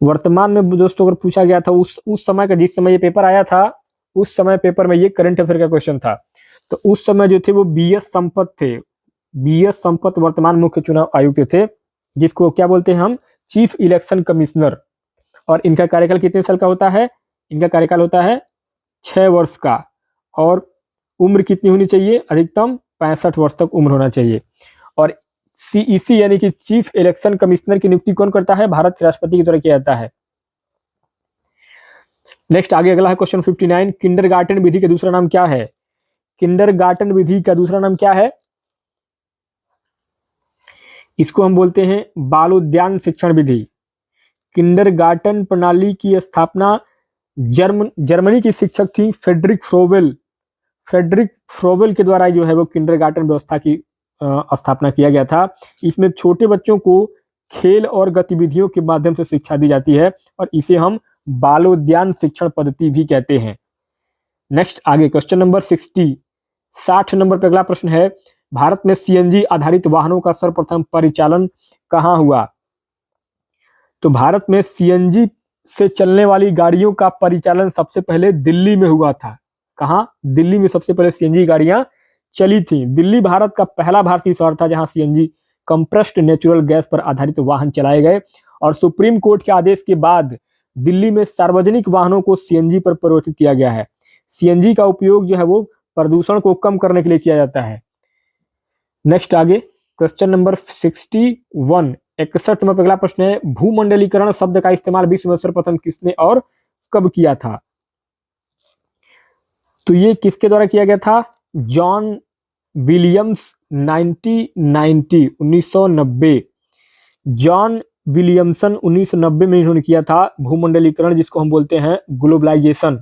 Speaker 1: वर्तमान में दोस्तों अगर पूछा गया था उस समय का, जिस समय ये पेपर आया था उस समय पेपर में ये करंट अफेयर का क्वेश्चन था। तो उस समय जो थे वो BS संपत थे। BS संपत वर्तमान मुख्य चुनाव आयुक्त थे, जिसको क्या बोलते हैं हम? Chief election commissioner. और इनका कार्यकाल कितने साल का होता है? इनका कार्यकाल होता है 6 वर्ष का। और उम्र कितनी होनी चाहिए? अधिकतम 65 वर्ष तक उम्र होना चाहिए। और CEC यानी कि चीफ इलेक्शन कमिश्नर की नियुक्ति कौन करता है? भारत के राष्ट्रपति के द्वारा किया जाता है। नेक्स्ट आगे अगला है क्वेश्चन 59। किंडरगार्टन विधि का दूसरा नाम क्या है? किंडरगार्टन विधि का दूसरा नाम क्या है? इसको हम बोलते हैं बालोद्यान शिक्षण विधि। किंडरगार्टन प्रणाली की स्थापना जर्मनी की शिक्षक थी फ्रेडरिक फ्रोबेल के द्वारा जो है वो किंडरगार्टन व्यवस्था की स्थापना किया गया था। इसमें छोटे बच्चों को खेल और गतिविधियों के माध्यम से शिक्षा दी जाती है और इसे हम बालोद्यान शिक्षण पद्धति भी कहते हैं। नेक्स्ट आगे क्वेश्चन नंबर 60 नंबर पर अगला प्रश्न है भारत में CNG आधारित वाहनों का सर्वप्रथम परिचालन कहाँ हुआ। तो भारत में CNG से चलने वाली गाड़ियों का परिचालन सबसे पहले दिल्ली में हुआ था। कहाँ? दिल्ली में सबसे पहले CNG गाड़ियां चली थी। दिल्ली भारत का पहला भारतीय शहर था जहां CNG कंप्रेस्ड नेचुरल गैस पर आधारित वाहन चलाए गए। और सुप्रीम कोर्ट के आदेश के बाद दिल्ली में सार्वजनिक वाहनों को CNG पर परिवर्तित किया गया है। CNG का उपयोग जो है वो प्रदूषण को कम करने के लिए किया जाता है। नेक्स्ट आगे क्वेश्चन नंबर 61 61 नंबर अगला प्रश्न है भूमंडलीकरण शब्द का इस्तेमाल विश्व में सर्वप्रथम किसने और कब किया था। तो ये किसके द्वारा किया गया था? John Williams 1990। जॉन विलियमसन 1990 में इन्होंने किया था भूमंडलीकरण, जिसको हम बोलते हैं ग्लोबलाइजेशन।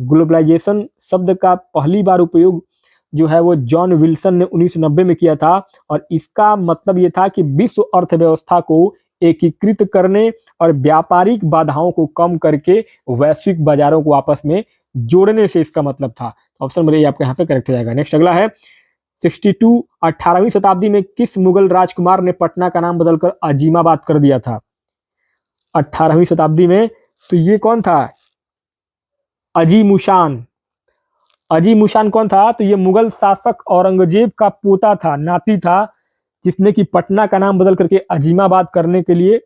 Speaker 1: ग्लोबलाइजेशन शब्द का पहली बार उपयोग जो है वो जॉन विल्सन ने 1990 में किया था। और इसका मतलब ये था कि विश्व अर्थव्यवस्था को एकीकृत करने और व्यापारिक बाधाओं को कम करके वैश्विक बाजारों को आपस में जोड़ने से इसका मतलब था। ऑप्शन नंबर ए आपका यहाँ पे करेक्ट हो जाएगा। नेक्स्ट अगला है 62 18वीं शताब्दी में किस मुगल राजकुमार ने पटना का नाम बदलकर अजीमाबाद कर दिया था। 18वीं शताब्दी में तो ये कौन था? अजीमुशान। अजीमुशान कौन था? तो ये मुगल शासक औरंगजेब का पोता था, नाती था, जिसने कि पटना का नाम बदल करके अजीमाबाद करने के लिए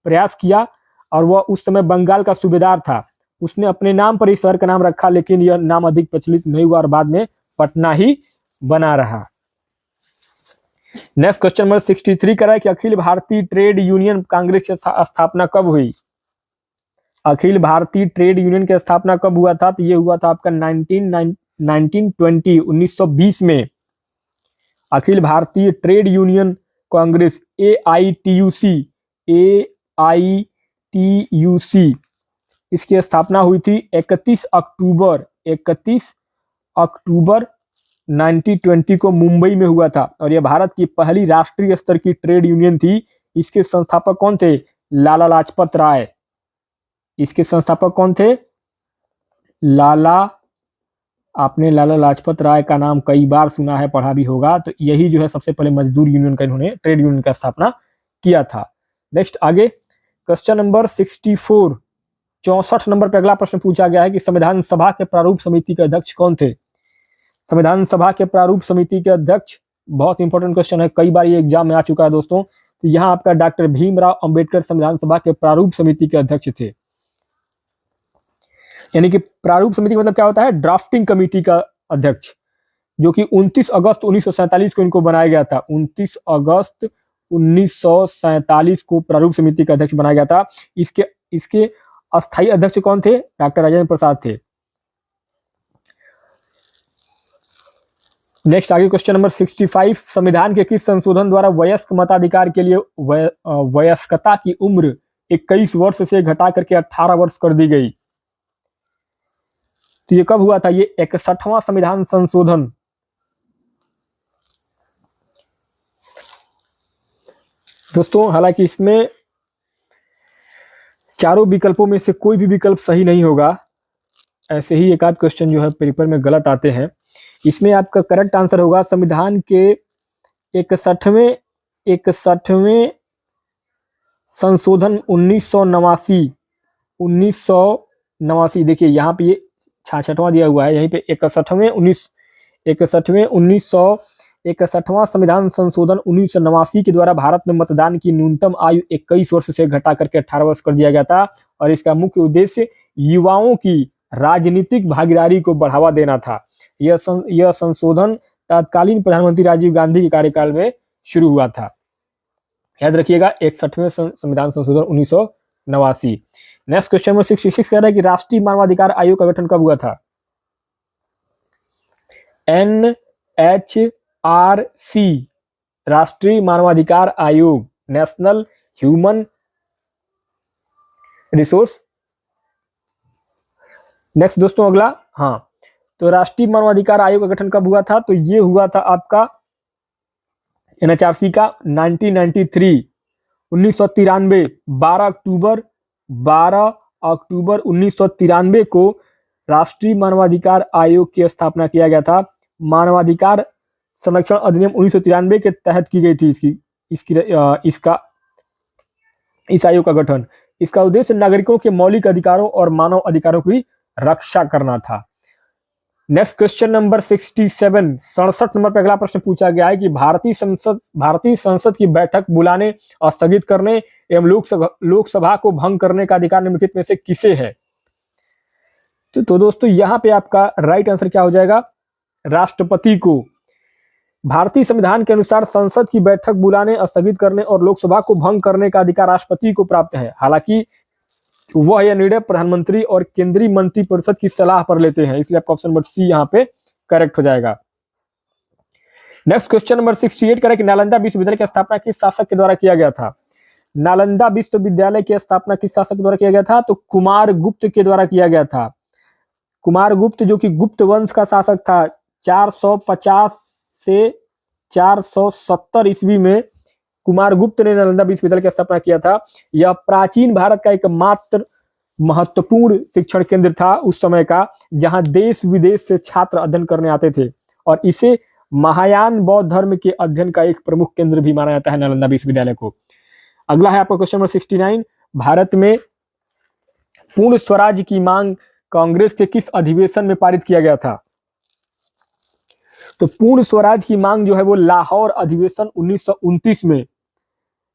Speaker 1: प्रयास किया। और वह उस समय बंगाल का सूबेदार था। उसने अपने नाम पर इस शहर का नाम रखा, लेकिन यह नाम अधिक प्रचलित नहीं हुआ और बाद में पटना ही बना रहा। नेक्स्ट क्वेश्चन नंबर 63 कर रहा है कि अखिल भारतीय ट्रेड यूनियन कांग्रेस की स्थापना कब हुई। अखिल भारतीय ट्रेड यूनियन की स्थापना कब हुआ था? तो ये हुआ था आपका 1920 में। Akhil Bharatiya trade union Congress AITUC इसकी स्थापना हुई थी 31 अक्टूबर 1920 को मुंबई में हुआ था। और यह भारत की पहली राष्ट्रीय स्तर की ट्रेड यूनियन थी। इसके संस्थापक कौन थे? लाला लाजपत राय। इसके संस्थापक कौन थे? लाला आपने लाला लाजपत राय का नाम कई बार सुना है, पढ़ा भी होगा। तो यही जो है सबसे पहले मजदूर यूनियन का, इन्होंने ट्रेड यूनियन का स्थापना किया था। नेक्स्ट आगे क्वेश्चन नंबर 64, 64 नंबर पे अगला प्रश्न पूछा गया है कि संविधान सभा के प्रारूप समिति के अध्यक्ष कौन थे। संविधान सभा के प्रारूप समिति के अध्यक्ष, बहुत इंपॉर्टेंट क्वेश्चन है, कई बार ये एग्जाम में आ चुका है दोस्तों। तो यहाँ आपका डॉक्टर भीमराव अंबेडकर संविधान सभा के प्रारूप समिति के अध्यक्ष थे। यानी कि प्रारूप समिति का मतलब क्या होता है, ड्राफ्टिंग कमेटी का अध्यक्ष, जो कि 29 अगस्त 1947 को इनको बनाया गया था। 29 अगस्त 1947 को प्रारूप समिति का अध्यक्ष बनाया गया था। इसके अस्थायी अध्यक्ष कौन थे, डॉक्टर राजेंद्र प्रसाद थे। नेक्स्ट आगे क्वेश्चन नंबर 65, संविधान के किस संशोधन द्वारा वयस्क मताधिकार के लिए वयस्कता की उम्र 21 वर्ष से घटा करके 18 वर्ष कर दी गई। तो ये कब हुआ था, ये 61वां संविधान संशोधन। दोस्तों हालांकि इसमें चारों विकल्पों में से कोई भी विकल्प सही नहीं होगा, ऐसे ही एक आध क्वेश्चन जो है पेपर में गलत आते हैं। इसमें आपका करेक्ट आंसर होगा संविधान के 61वें संशोधन 1989। देखिए यहाँ पे ये 66वां दिया हुआ है, यहीं पे 61वां संविधान संशोधन 1989 के द्वारा भारत में मतदान की न्यूनतम आयु 21 वर्ष से घटा करके 18 वर्ष कर दिया गया था। और इसका मुख्य उद्देश्य युवाओं की राजनीतिक भागीदारी को बढ़ावा देना था। यह संशोधन तत्कालीन प्रधानमंत्री राजीव गांधी के कार्यकाल में शुरू हुआ था। याद रखिएगा 61वें संविधान संशोधन 1989। नेक्स्ट क्वेश्चन नंबर 66 कह रहा है कि राष्ट्रीय मानवाधिकार आयोग का गठन कब हुआ था। NHRC, राष्ट्रीय मानवाधिकार आयोग, नेशनल ह्यूमन रिसोर्स। नेक्स्ट दोस्तों अगला, हाँ, तो राष्ट्रीय मानवाधिकार आयोग का गठन कब हुआ था, तो ये हुआ था आपका NHRC का 1993, 1993, 12 अक्टूबर 1993 को राष्ट्रीय मानवाधिकार आयोग की स्थापना किया गया था। मानवाधिकार संरक्षण अधिनियम 1993 के तहत की गई थी इस आयोग का गठन। इसका उद्देश्य नागरिकों के मौलिक अधिकारों और मानव अधिकारों की रक्षा करना था। नेक्स्ट क्वेश्चन नंबर 67, 67 नंबर पर अगला प्रश्न पूछा गया है कि भारतीय संसद की बैठक बुलाने, स्थगित करने एवं लोकसभा को भंग करने का अधिकार निम्नलिखित में से किसे है। तो दोस्तों यहाँ पे आपका राइट आंसर क्या हो जाएगा, राष्ट्रपति को। भारतीय संविधान के अनुसार संसद की बैठक बुलाने, स्थगित करने और लोकसभा को भंग करने का अधिकार राष्ट्रपति को प्राप्त है। हालांकि वह यह निर्णय प्रधानमंत्री और केंद्रीय मंत्रिपरिषद की सलाह पर लेते हैं, इसलिए आपका ऑप्शन नंबर सी यहाँ पे करेक्ट हो जाएगा। नेक्स्ट क्वेश्चन नंबर 68 करें कि नालंदा विश्वविद्यालय की स्थापना किस शासक के द्वारा किया गया था। नालंदा विश्वविद्यालय की स्थापना किस शासक के द्वारा किया गया था, तो कुमारगुप्त के द्वारा किया गया था। कुमारगुप्त जो कि गुप्त वंश का शासक था, 450 से 470 ईस्वी में कुमारगुप्त ने नालंदा विश्वविद्यालय की स्थापना किया था। यह प्राचीन भारत का एकमात्र महत्वपूर्ण शिक्षण केंद्र था उस समय का, जहां देश विदेश से छात्र अध्ययन करने आते थे, और इसे महायान बौद्ध धर्म के अध्ययन का एक प्रमुख केंद्र भी माना जाता है नालंदा विश्वविद्यालय को। अगला है आपका क्वेश्चन नंबर 69, भारत में पूर्ण स्वराज की मांग कांग्रेस के किस अधिवेशन में पारित किया गया था। तो पूर्ण स्वराज की मांग जो है वो लाहौर अधिवेशन 1929 में,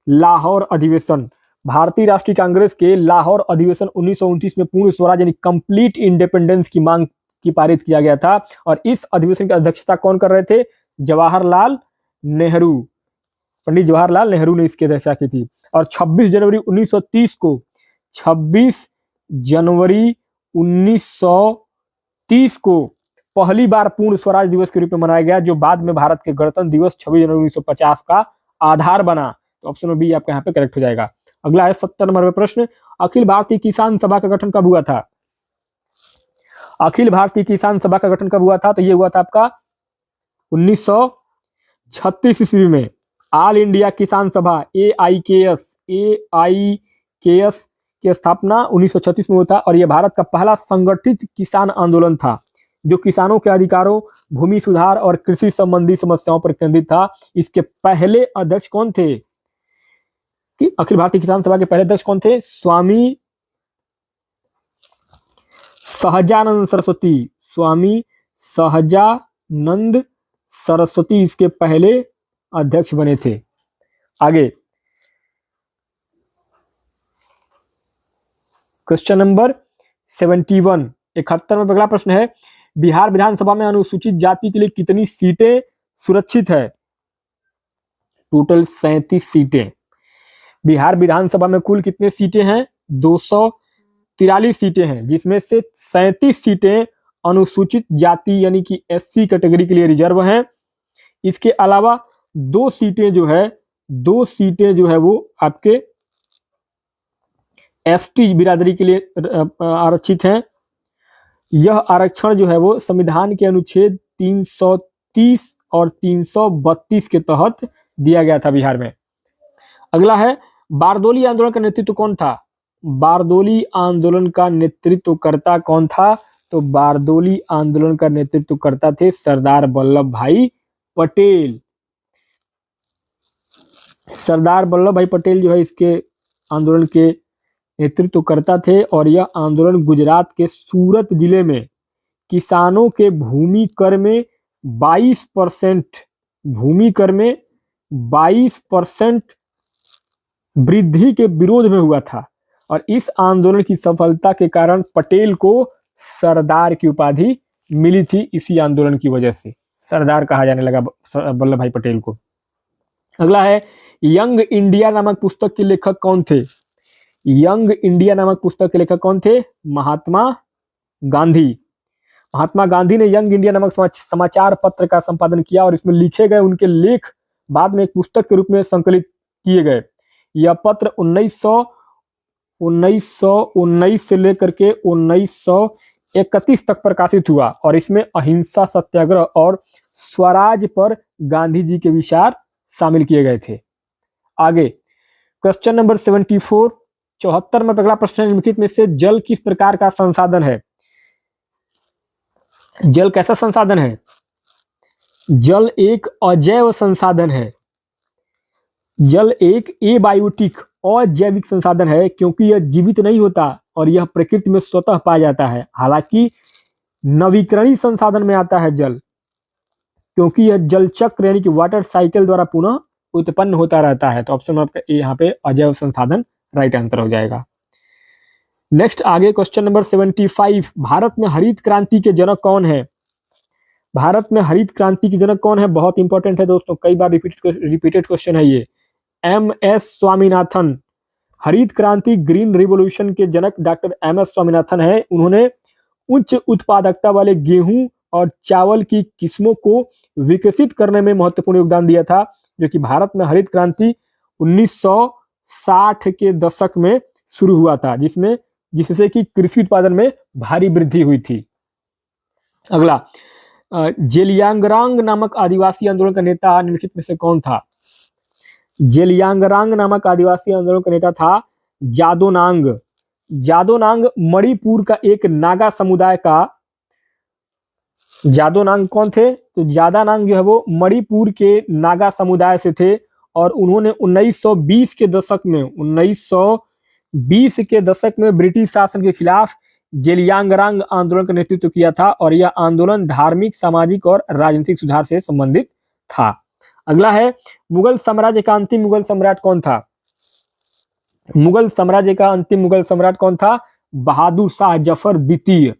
Speaker 1: लाहौर अधिवेशन, भारतीय राष्ट्रीय कांग्रेस के लाहौर अधिवेशन 1929 में पूर्ण स्वराज यानी कंप्लीट इंडिपेंडेंस की मांग की पारित किया गया था। और इस अधिवेशन की अध्यक्षता कौन कर रहे थे, जवाहरलाल नेहरू, पंडित जवाहरलाल नेहरू ने इसकी अध्यक्षता की थी। और 26 जनवरी 1930 को, 26 जनवरी 1930 को पहली बार पूर्ण स्वराज दिवस के रूप में मनाया गया, जो बाद में भारत के गणतंत्र दिवस 26 जनवरी 1950 का आधार बना। तो ऑप्शन नंबर बी आपका यहाँ पे करेक्ट हो जाएगा। अगला है 70 नंबर प्रश्न, अखिल भारतीय किसान सभा का गठन कब हुआ था। अखिल भारतीय किसान सभा का गठन कब हुआ था, तो ये हुआ था आपका 1936 ईस्वी में। ऑल इंडिया किसान सभा AIKS की स्थापना 1936 में हुआ था, और यह भारत का पहला संगठित किसान आंदोलन था। जो किसानों के अधिकारों, भूमि सुधार और कृषि संबंधी समस्याओं पर केंद्रित था। इसके पहले अध्यक्ष कौन थे? कि अखिल भारतीय किसान सभा के पहले अध्यक्ष कौन थे? स्वामी सहजानंद सरस्वती। स्वामी सहजानंद सरस्वती इसके पहले अध्यक्ष बने थे। आगे क्वेश्चन नंबर 71, 71 में अगला प्रश्न है, बिहार विधानसभा में अनुसूचित जाति के लिए कितनी सीटें सुरक्षित है? टोटल 37 सीटें। बिहार विधानसभा में कुल कितने सीटें हैं? 243 सीटें हैं, जिसमें से 37 सीटें अनुसूचित जाति यानी कि एससी कैटेगरी के लिए रिजर्व हैं। इसके अलावा दो सीटें जो है वो आपके एसटी बिरादरी के लिए आरक्षित हैं। यह आरक्षण जो है वो संविधान के अनुच्छेद 330 और 332 के तहत दिया गया था बिहार में। अगला है, बारदोली आंदोलन का नेतृत्व कौन था? बारदोली आंदोलन का नेतृत्वकर्ता कौन था? तो बारदोली आंदोलन का नेतृत्वकर्ता थे सरदार वल्लभ भाई पटेल। सरदार वल्लभ भाई पटेल जो है इसके आंदोलन के नेतृत्वकर्ता थे और यह आंदोलन गुजरात के सूरत जिले में किसानों के भूमि कर में 22% वृद्धि के विरोध में हुआ था और इस आंदोलन की सफलता के कारण पटेल को सरदार की उपाधि मिली थी। इसी आंदोलन की वजह से सरदार कहा जाने लगा वल्लभ भाई पटेल को। अगला है, यंग इंडिया नामक पुस्तक के लेखक कौन थे? यंग इंडिया नामक पुस्तक के लेखक कौन थे? महात्मा गांधी। महात्मा गांधी ने यंग इंडिया नामक समाचार पत्र का संपादन किया और इसमें लिखे गए उनके लेख बाद में एक पुस्तक के रूप में संकलित किए गए। यह पत्र 1919 से लेकर के 1931 तक प्रकाशित हुआ और इसमें अहिंसा सत्याग्रह और स्वराज पर गांधी जी के विचार शामिल किए गए थे। आगे क्वेश्चन नंबर 74, 74 में अगला प्रश्न, निम्नलिखित में से जल किस प्रकार का संसाधन है? जल कैसा संसाधन है? जल एक अजैव संसाधन है। जल एक एबायोटिक अजैविक संसाधन है क्योंकि यह जीवित नहीं होता और यह प्रकृति में स्वतः पाया जाता है। हालांकि नवीकरणीय संसाधन में आता है जल, क्योंकि यह जल चक्र यानी कि वाटर साइकिल द्वारा पुनः उत्पन्न होता रहता है। तो ऑप्शन आपका ए यहाँ पे अजैव संसाधन राइट आंसर हो जाएगा। नेक्स्ट आगे क्वेश्चन नंबर 75, भारत में हरित क्रांति के जनक कौन है? भारत में हरित क्रांति के जनक कौन है? बहुत इंपॉर्टेंट है दोस्तों, कई बार रिपीटेड क्वेश्चन है ये। एम.एस. स्वामीनाथन। हरित क्रांति ग्रीन रिवॉल्यूशन के जनक डॉक्टर एम.एस. स्वामीनाथन है। उन्होंने उच्च उत्पादकता वाले गेहूं और चावल की किस्मों को विकसित करने में महत्वपूर्ण योगदान दिया था, जो कि भारत में हरित क्रांति 1960 के दशक में शुरू हुआ था, जिससे कि कृषि उत्पादन में भारी वृद्धि हुई थी। अगला, जेलियांगरांग नामक आदिवासी आंदोलन का नेता निम्नलिखित में से कौन था? जेलियांगरांग नामक आदिवासी आंदोलन का नेता था जादोनांग। जादोनांग मणिपुर का एक नागा समुदाय का, जादोनांग कौन थे? तो जादानांग जो है वो मणिपुर के नागा समुदाय से थे और उन्होंने 1920 के दशक में ब्रिटिश शासन के खिलाफ जेलियांगरांग आंदोलन का नेतृत्व किया था और यह आंदोलन धार्मिक, सामाजिक और राजनीतिक सुधार से संबंधित था। अगला है, मुगल साम्राज्य का अंतिम मुगल सम्राट कौन था? मुगल साम्राज्य का अंतिम मुगल सम्राट कौन था? बहादुर शाह जफर द्वितीय।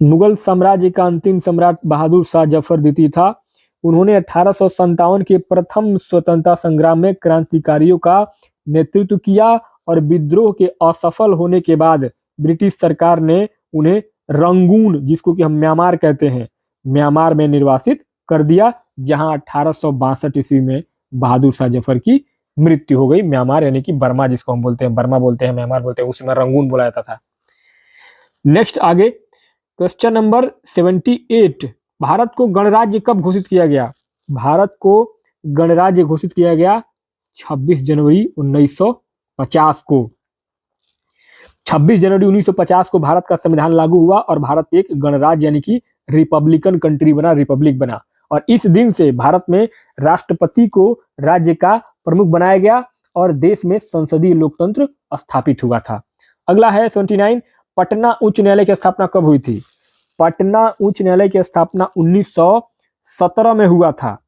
Speaker 1: मुगल साम्राज्य का अंतिम सम्राट बहादुर शाह जफर द्वितीय था। उन्होंने 1857 के प्रथम स्वतंत्रता संग्राम में क्रांतिकारियों का नेतृत्व किया और विद्रोह के असफल होने के बाद ब्रिटिश सरकार ने उन्हें रंगून, जिसको कि हम म्यांमार कहते हैं, म्यांमार में निर्वासित कर दिया, जहां 1862 ईस्वी में बहादुर शाह जफर की मृत्यु हो गई। म्यांमार यानी कि बर्मा, जिसको हम बोलते हैं, बर्मा बोलते हैं, म्यांमार बोलते हैं, उस समय रंगून बोला जाता था। नेक्स्ट आगे क्वेश्चन नंबर 78, भारत को गणराज्य कब घोषित किया गया? भारत को गणराज्य घोषित किया गया 26 जनवरी 1950 को। 26 जनवरी 1950 को भारत का संविधान लागू हुआ और भारत एक गणराज्य यानी कि रिपब्लिकन कंट्री बना, रिपब्लिक बना। और इस दिन से भारत में राष्ट्रपति को राज्य का प्रमुख बनाया गया और देश में संसदीय लोकतंत्र स्थापित हुआ था। अगला है 79, पटना उच्च न्यायालय की स्थापना कब हुई थी? पटना उच्च न्यायालय की स्थापना 1917 में हुआ था।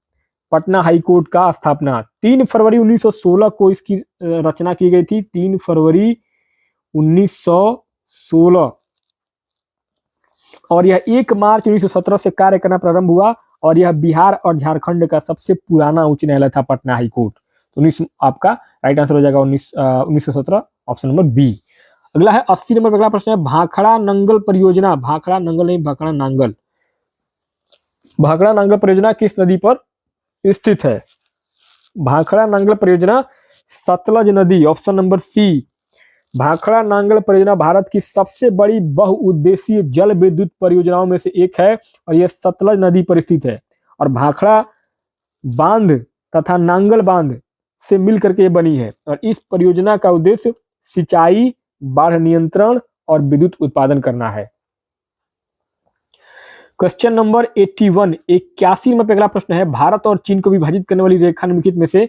Speaker 1: पटना हाई कोर्ट का स्थापना 3 फरवरी 1916 को इसकी रचना की गई थी। 3 फरवरी 1916 और यह 1 मार्च 1917 से कार्य करना प्रारंभ हुआ और यह बिहार और झारखंड का सबसे पुराना उच्च न्यायालय था पटना हाई कोर्ट। तो 19 आपका राइट आंसर हो जाएगा 1917 ऑप्शन नंबर बी। अगला है 80 नंबर अगला प्रश्न है भाखड़ा नंगल परियोजना, भाखड़ा नंगल नहीं भाखड़ा नांगल, भाखड़ा नांगल परियोजना किस नदी पर स्थित है? भाखड़ा नांगल परियोजना सतलज नदी, option number C. Bhakra Nangal परियोजना भारत की सबसे बड़ी बहुउद्देशीय जल विद्युत परियोजनाओं में से एक है और यह सतलज नदी पर स्थित है और भाखड़ा बांध तथा नांगल बांध से मिलकर के बनी है और इस परियोजना का उद्देश्य सिंचाई, बाढ़ नियंत्रण और विद्युत उत्पादन करना है। क्वेश्चन नंबर 81, 81 नंबर अगला प्रश्न है भारत और चीन को विभाजित करने वाली रेखा निम्नलिखित में से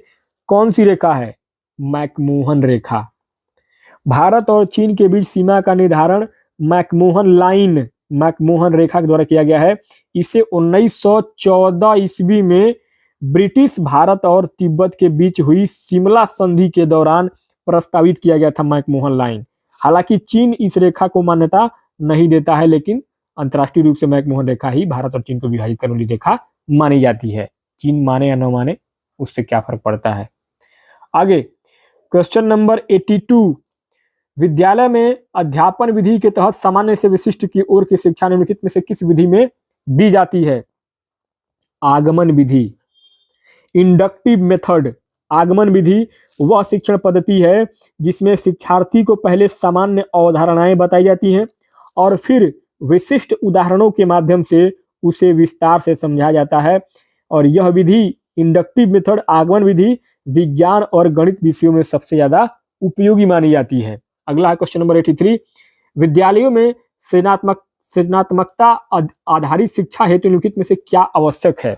Speaker 1: कौन सी रेखा है? मैकमोहन रेखा। भारत और चीन के बीच सीमा का निर्धारण मैकमोहन लाइन, मैकमोहन रेखा के द्वारा किया गया है। इसे 1914 ईस्वी में ब्रिटिश भारत और तिब्बत के बीच हुई शिमला संधि के दौरान प्रस्तावित किया गया था मैकमोहन लाइन। हालांकि चीन इस रेखा को मान्यता नहीं देता है, लेकिन अंतर्राष्ट्रीय रूप से मैकमोहन रेखा ही भारत और चीन को विभाजित करने वाली रेखा मानी जाती है। चीन माने या न माने उससे क्या फर्क पड़ता है। आगे क्वेश्चन नंबर 82, विद्यालय में अध्यापन विधि के तहत सामान्य से विशिष्ट की ओर की शिक्षा निम्नलिखित में से किस विधि में दी जाती है? आगमन विधि, इंडक्टिव मेथड। आगमन विधि वह शिक्षण पद्धति है जिसमें शिक्षार्थी को पहले सामान्य अवधारणाएं बताई जाती हैं और फिर विशिष्ट उदाहरणों के माध्यम से उसे विस्तार से समझाया जाता है और यह विधि इंडक्टिव मेथड आगमन विधि विज्ञान और गणित विषयों में सबसे ज्यादा उपयोगी मानी जाती है। अगला क्वेश्चन नंबर 83, विद्यालयों में सृजनात्मकता आधारित शिक्षा हेतु निम्नलिखित में से क्या आवश्यक है?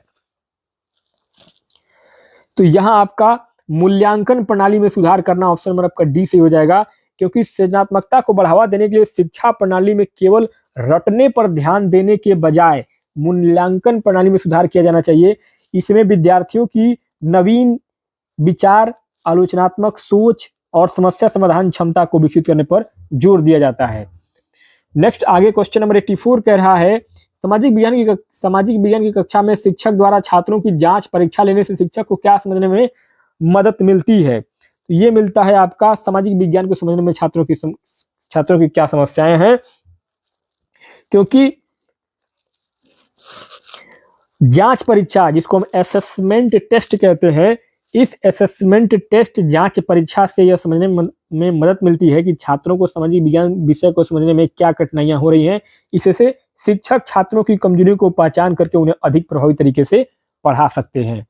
Speaker 1: तो यहां आपका मूल्यांकन प्रणाली में सुधार करना ऑप्शन नंबर आपका डी से हो जाएगा, क्योंकि सृजनात्मकता को बढ़ावा देने के लिए शिक्षा प्रणाली में केवल रटने पर ध्यान देने के बजाय मूल्यांकन प्रणाली में सुधार किया जाना चाहिए। इसमें विद्यार्थियों की नवीन विचार, आलोचनात्मक सोच और समस्या समाधान क्षमता को विकसित करने पर जोर दिया जाता है। नेक्स्ट आगे क्वेश्चन नंबर 84 कह रहा है सामाजिक विज्ञान की कक्षा में शिक्षक द्वारा छात्रों की जांच परीक्षा लेने से शिक्षक को क्या समझने में मदद मिलती है? तो ये मिलता है आपका सामाजिक विज्ञान को समझने में छात्रों की क्या समस्याएं हैं, क्योंकि जांच परीक्षा जिसको हम असेसमेंट टेस्ट कहते हैं, इस असेसमेंट टेस्ट जांच परीक्षा से यह समझने में मदद मिलती है कि छात्रों को सामाजिक विज्ञान विषय को समझने में क्या कठिनाइयां हो रही हैं। इससे शिक्षक छात्रों की कमजोरियों को पहचान करके उन्हें अधिक प्रभावी तरीके से पढ़ा सकते हैं।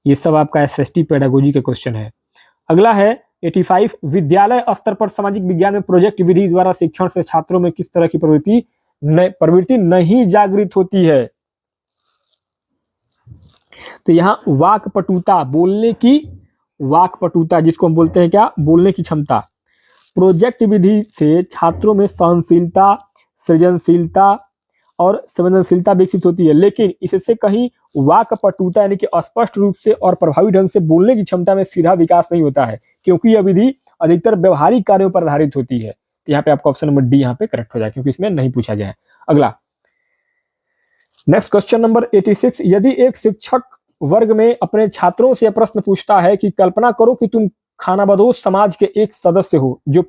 Speaker 1: ये सब आपका एसएसटी पेडागोजी का क्वेश्चन है। अगला है 85, विद्यालय स्तर पर सामाजिक विज्ञान में प्रोजेक्ट विधि द्वारा शिक्षण से छात्रों में किस तरह की प्रवृत्ति नहीं जागृत होती है? तो यहाँ वाक्पटुता, वाक्पटुता जिसको हम बोलते हैं क्या, बोलने की क्षमता। प्रोजेक्ट विधि से छात्रों में सहनशीलता, सृजनशीलता और संवेदनशीलता विकसित होती है, लेकिन इससे कहीं वाक्पटुता यानी कि स्पष्ट रूप से और प्रभावी ढंग से बोलने की क्षमता में सीधा विकास नहीं होता है, क्योंकि यह विधि अधिकतर व्यवहारिक कार्यों पर आधारित होती है। तो यहाँ पे आपका ऑप्शन नंबर डी यहाँ पे करेक्ट हो जाए, क्योंकि इसमें नहीं पूछा जाए। अगला नेक्स्ट क्वेश्चन नंबर 86, यदि एक शिक्षक वर्ग में अपने छात्रों से प्रश्न पूछता है कि कल्पना करो कि तुम खानाबदोश समाज के एक सदस्य हो जो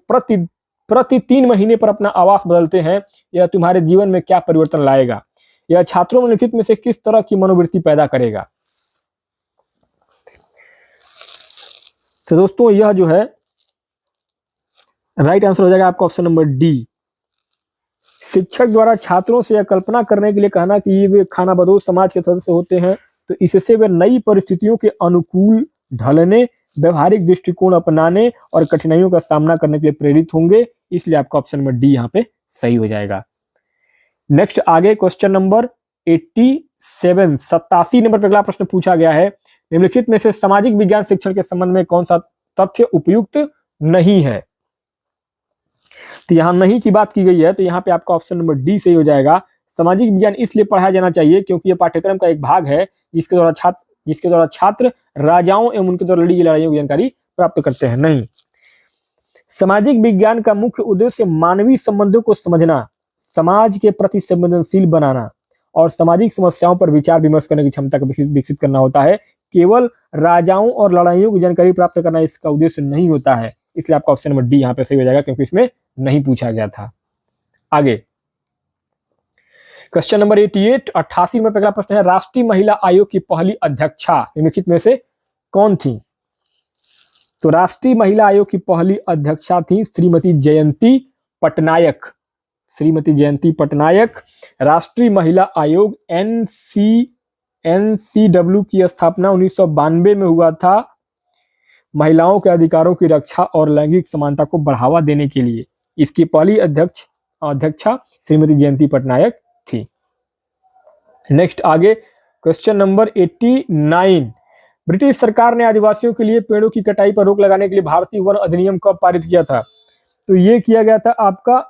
Speaker 1: प्रति 3 महीने पर अपना आवास बदलते हैं, यह तुम्हारे जीवन में क्या परिवर्तन लाएगा? यह छात्रों में लिखित में से किस तरह की मनोवृत्ति पैदा करेगा? तो दोस्तों यह जो है राइट आंसर हो जाएगा आपका ऑप्शन नंबर डी। शिक्षक द्वारा छात्रों से यह कल्पना करने के लिए कहना कि ये वे खानाबदोश समाज के सदस्य होते हैं, तो इससे वे नई परिस्थितियों के अनुकूल ढलने, व्यवहारिक दृष्टिकोण अपनाने और कठिनाइयों का सामना करने के लिए प्रेरित होंगे। इसलिए आपका ऑप्शन नंबर डी यहाँ पे सही हो जाएगा। नेक्स्ट आगे क्वेश्चन नंबर 87 नंबर पर अगला प्रश्न पूछा गया है, निम्नलिखित में से सामाजिक विज्ञान शिक्षण के संबंध में कौन सा तथ्य उपयुक्त नहीं है। तो यहाँ नहीं की बात की गई है, तो यहाँ पे आपका ऑप्शन नंबर डी सही हो जाएगा। सामाजिक विज्ञान इसलिए पढ़ाया जाना चाहिए क्योंकि यह पाठ्यक्रम का एक भाग है जिसके द्वारा छात्र राजाओं एवं उनके द्वारा लड़ी गई लड़ाइयों की जानकारी प्राप्त करते हैं। नहीं, सामाजिक विज्ञान का मुख्य उद्देश्य मानवीय संबंधों को समझना, समाज के प्रति संवेदनशील बनाना और सामाजिक समस्याओं पर विचार विमर्श करने की क्षमता को विकसित करना होता है। केवल राजाओं और लड़ाइयों की जानकारी प्राप्त करना इसका उद्देश्य नहीं होता है। इसलिए आपका ऑप्शन नंबर डी यहाँ पे सही हो जाएगा क्योंकि इसमें नहीं पूछा गया था। आगे क्वेश्चन नंबर 88 में पहला प्रश्न है, राष्ट्रीय महिला आयोग की पहली अध्यक्षा निम्नलिखित में से कौन थी। तो राष्ट्रीय महिला आयोग की पहली अध्यक्षा थी श्रीमती जयंती पटनायक। श्रीमती जयंती पटनायक। राष्ट्रीय महिला आयोग एनसीडब्ल्यू की स्थापना 1992 में हुआ था महिलाओं के अधिकारों की रक्षा और लैंगिक समानता को बढ़ावा देने के लिए। इसकी पहली अध्यक्षा श्रीमती जयंती पटनायक थी। नेक्स्ट आगे क्वेश्चन नंबर 89, ब्रिटिश सरकार ने आदिवासियों के लिए पेड़ों की कटाई पर रोक लगाने के लिए भारतीय वन अधिनियम कब पारित किया था। तो ये किया गया था आपका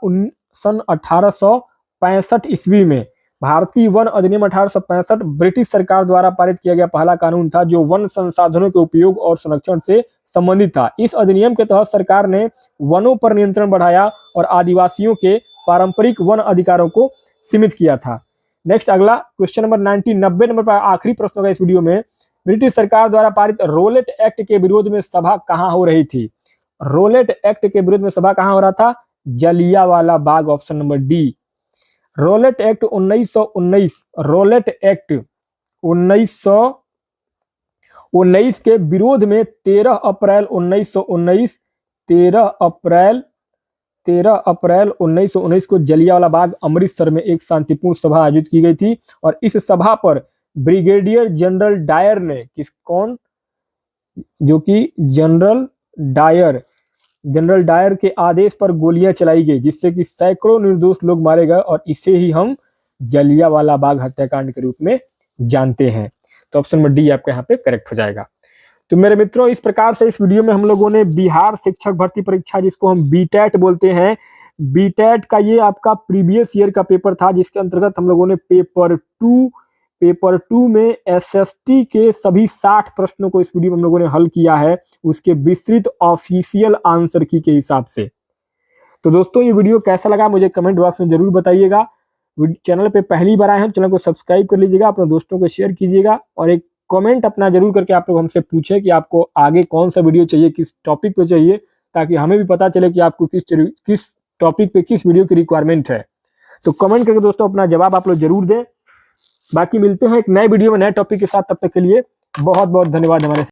Speaker 1: सन 1865 ईस्वी में। भारतीय वन अधिनियम 1865 ब्रिटिश सरकार द्वारा पारित किया गया पहला कानून था जो वन संसाधनों के उपयोग और संरक्षण से संबंधित था। इस अधिनियम के तहत सरकार ने वनों पर नियंत्रण बढ़ाया और आदिवासियों के पारंपरिक वन अधिकारों को सीमित किया था। नेक्स्ट अगला क्वेश्चन नंबर 90 नंबर पर आखिरी प्रश्न होगा इस वीडियो में, ब्रिटिश सरकार द्वारा पारित रोलेट एक्ट के विरोध में सभा कहां हो रही थी। रोलेट एक्ट के विरोध में सभा कहां हो रहा था, Jallianwala Bagh, option number D. Rowlatt Act 1919, Rowlatt Act 1919 के विरोध में 13 अप्रैल 1919 को जलियांवाला बाग अमृतसर में एक शांतिपूर्ण सभा आयोजित की गई थी और इस सभा पर ब्रिगेडियर जनरल डायर ने जनरल डायर के आदेश पर गोलियां चलाई गई जिससे कि सैकड़ों निर्दोष लोग मारे गए और इसे ही हम जलियांवाला बाग हत्याकांड के रूप में जानते हैं। तो ऑप्शन नंबर डी आपका यहाँ पे करेक्ट हो जाएगा। तो मेरे मित्रों, इस प्रकार से इस वीडियो में हम लोगों ने बिहार शिक्षक भर्ती परीक्षा जिसको हम बीटेट बोलते हैं, बीटेट का ये आपका प्रीवियस ईयर का पेपर था जिसके अंतर्गत हम लोगों ने पेपर 2 में एसएसटी के सभी 60 प्रश्नों को इस वीडियो में हम लोगों ने हल किया है उसके विस्तृत ऑफिशियल आंसर की के हिसाब से। तो दोस्तों, ये वीडियो कैसा लगा मुझे कमेंट बॉक्स में जरूर बताइएगा। चैनल पे पहली बार आए हैं, चैनल को सब्सक्राइब कर लीजिएगा, अपने दोस्तों को शेयर कीजिएगा और एक कमेंट अपना जरूर करके आप लोग हमसे पूछें कि आपको आगे कौन सा वीडियो चाहिए, किस टॉपिक पे चाहिए, ताकि हमें भी पता चले कि आपको किस टॉपिक पे किस वीडियो की रिक्वायरमेंट है। तो कमेंट करके दोस्तों अपना जवाब आप लोग जरूर दें। बाकी मिलते हैं एक नए वीडियो में नए टॉपिक के साथ, तब तक के लिए बहुत बहुत धन्यवाद हमारे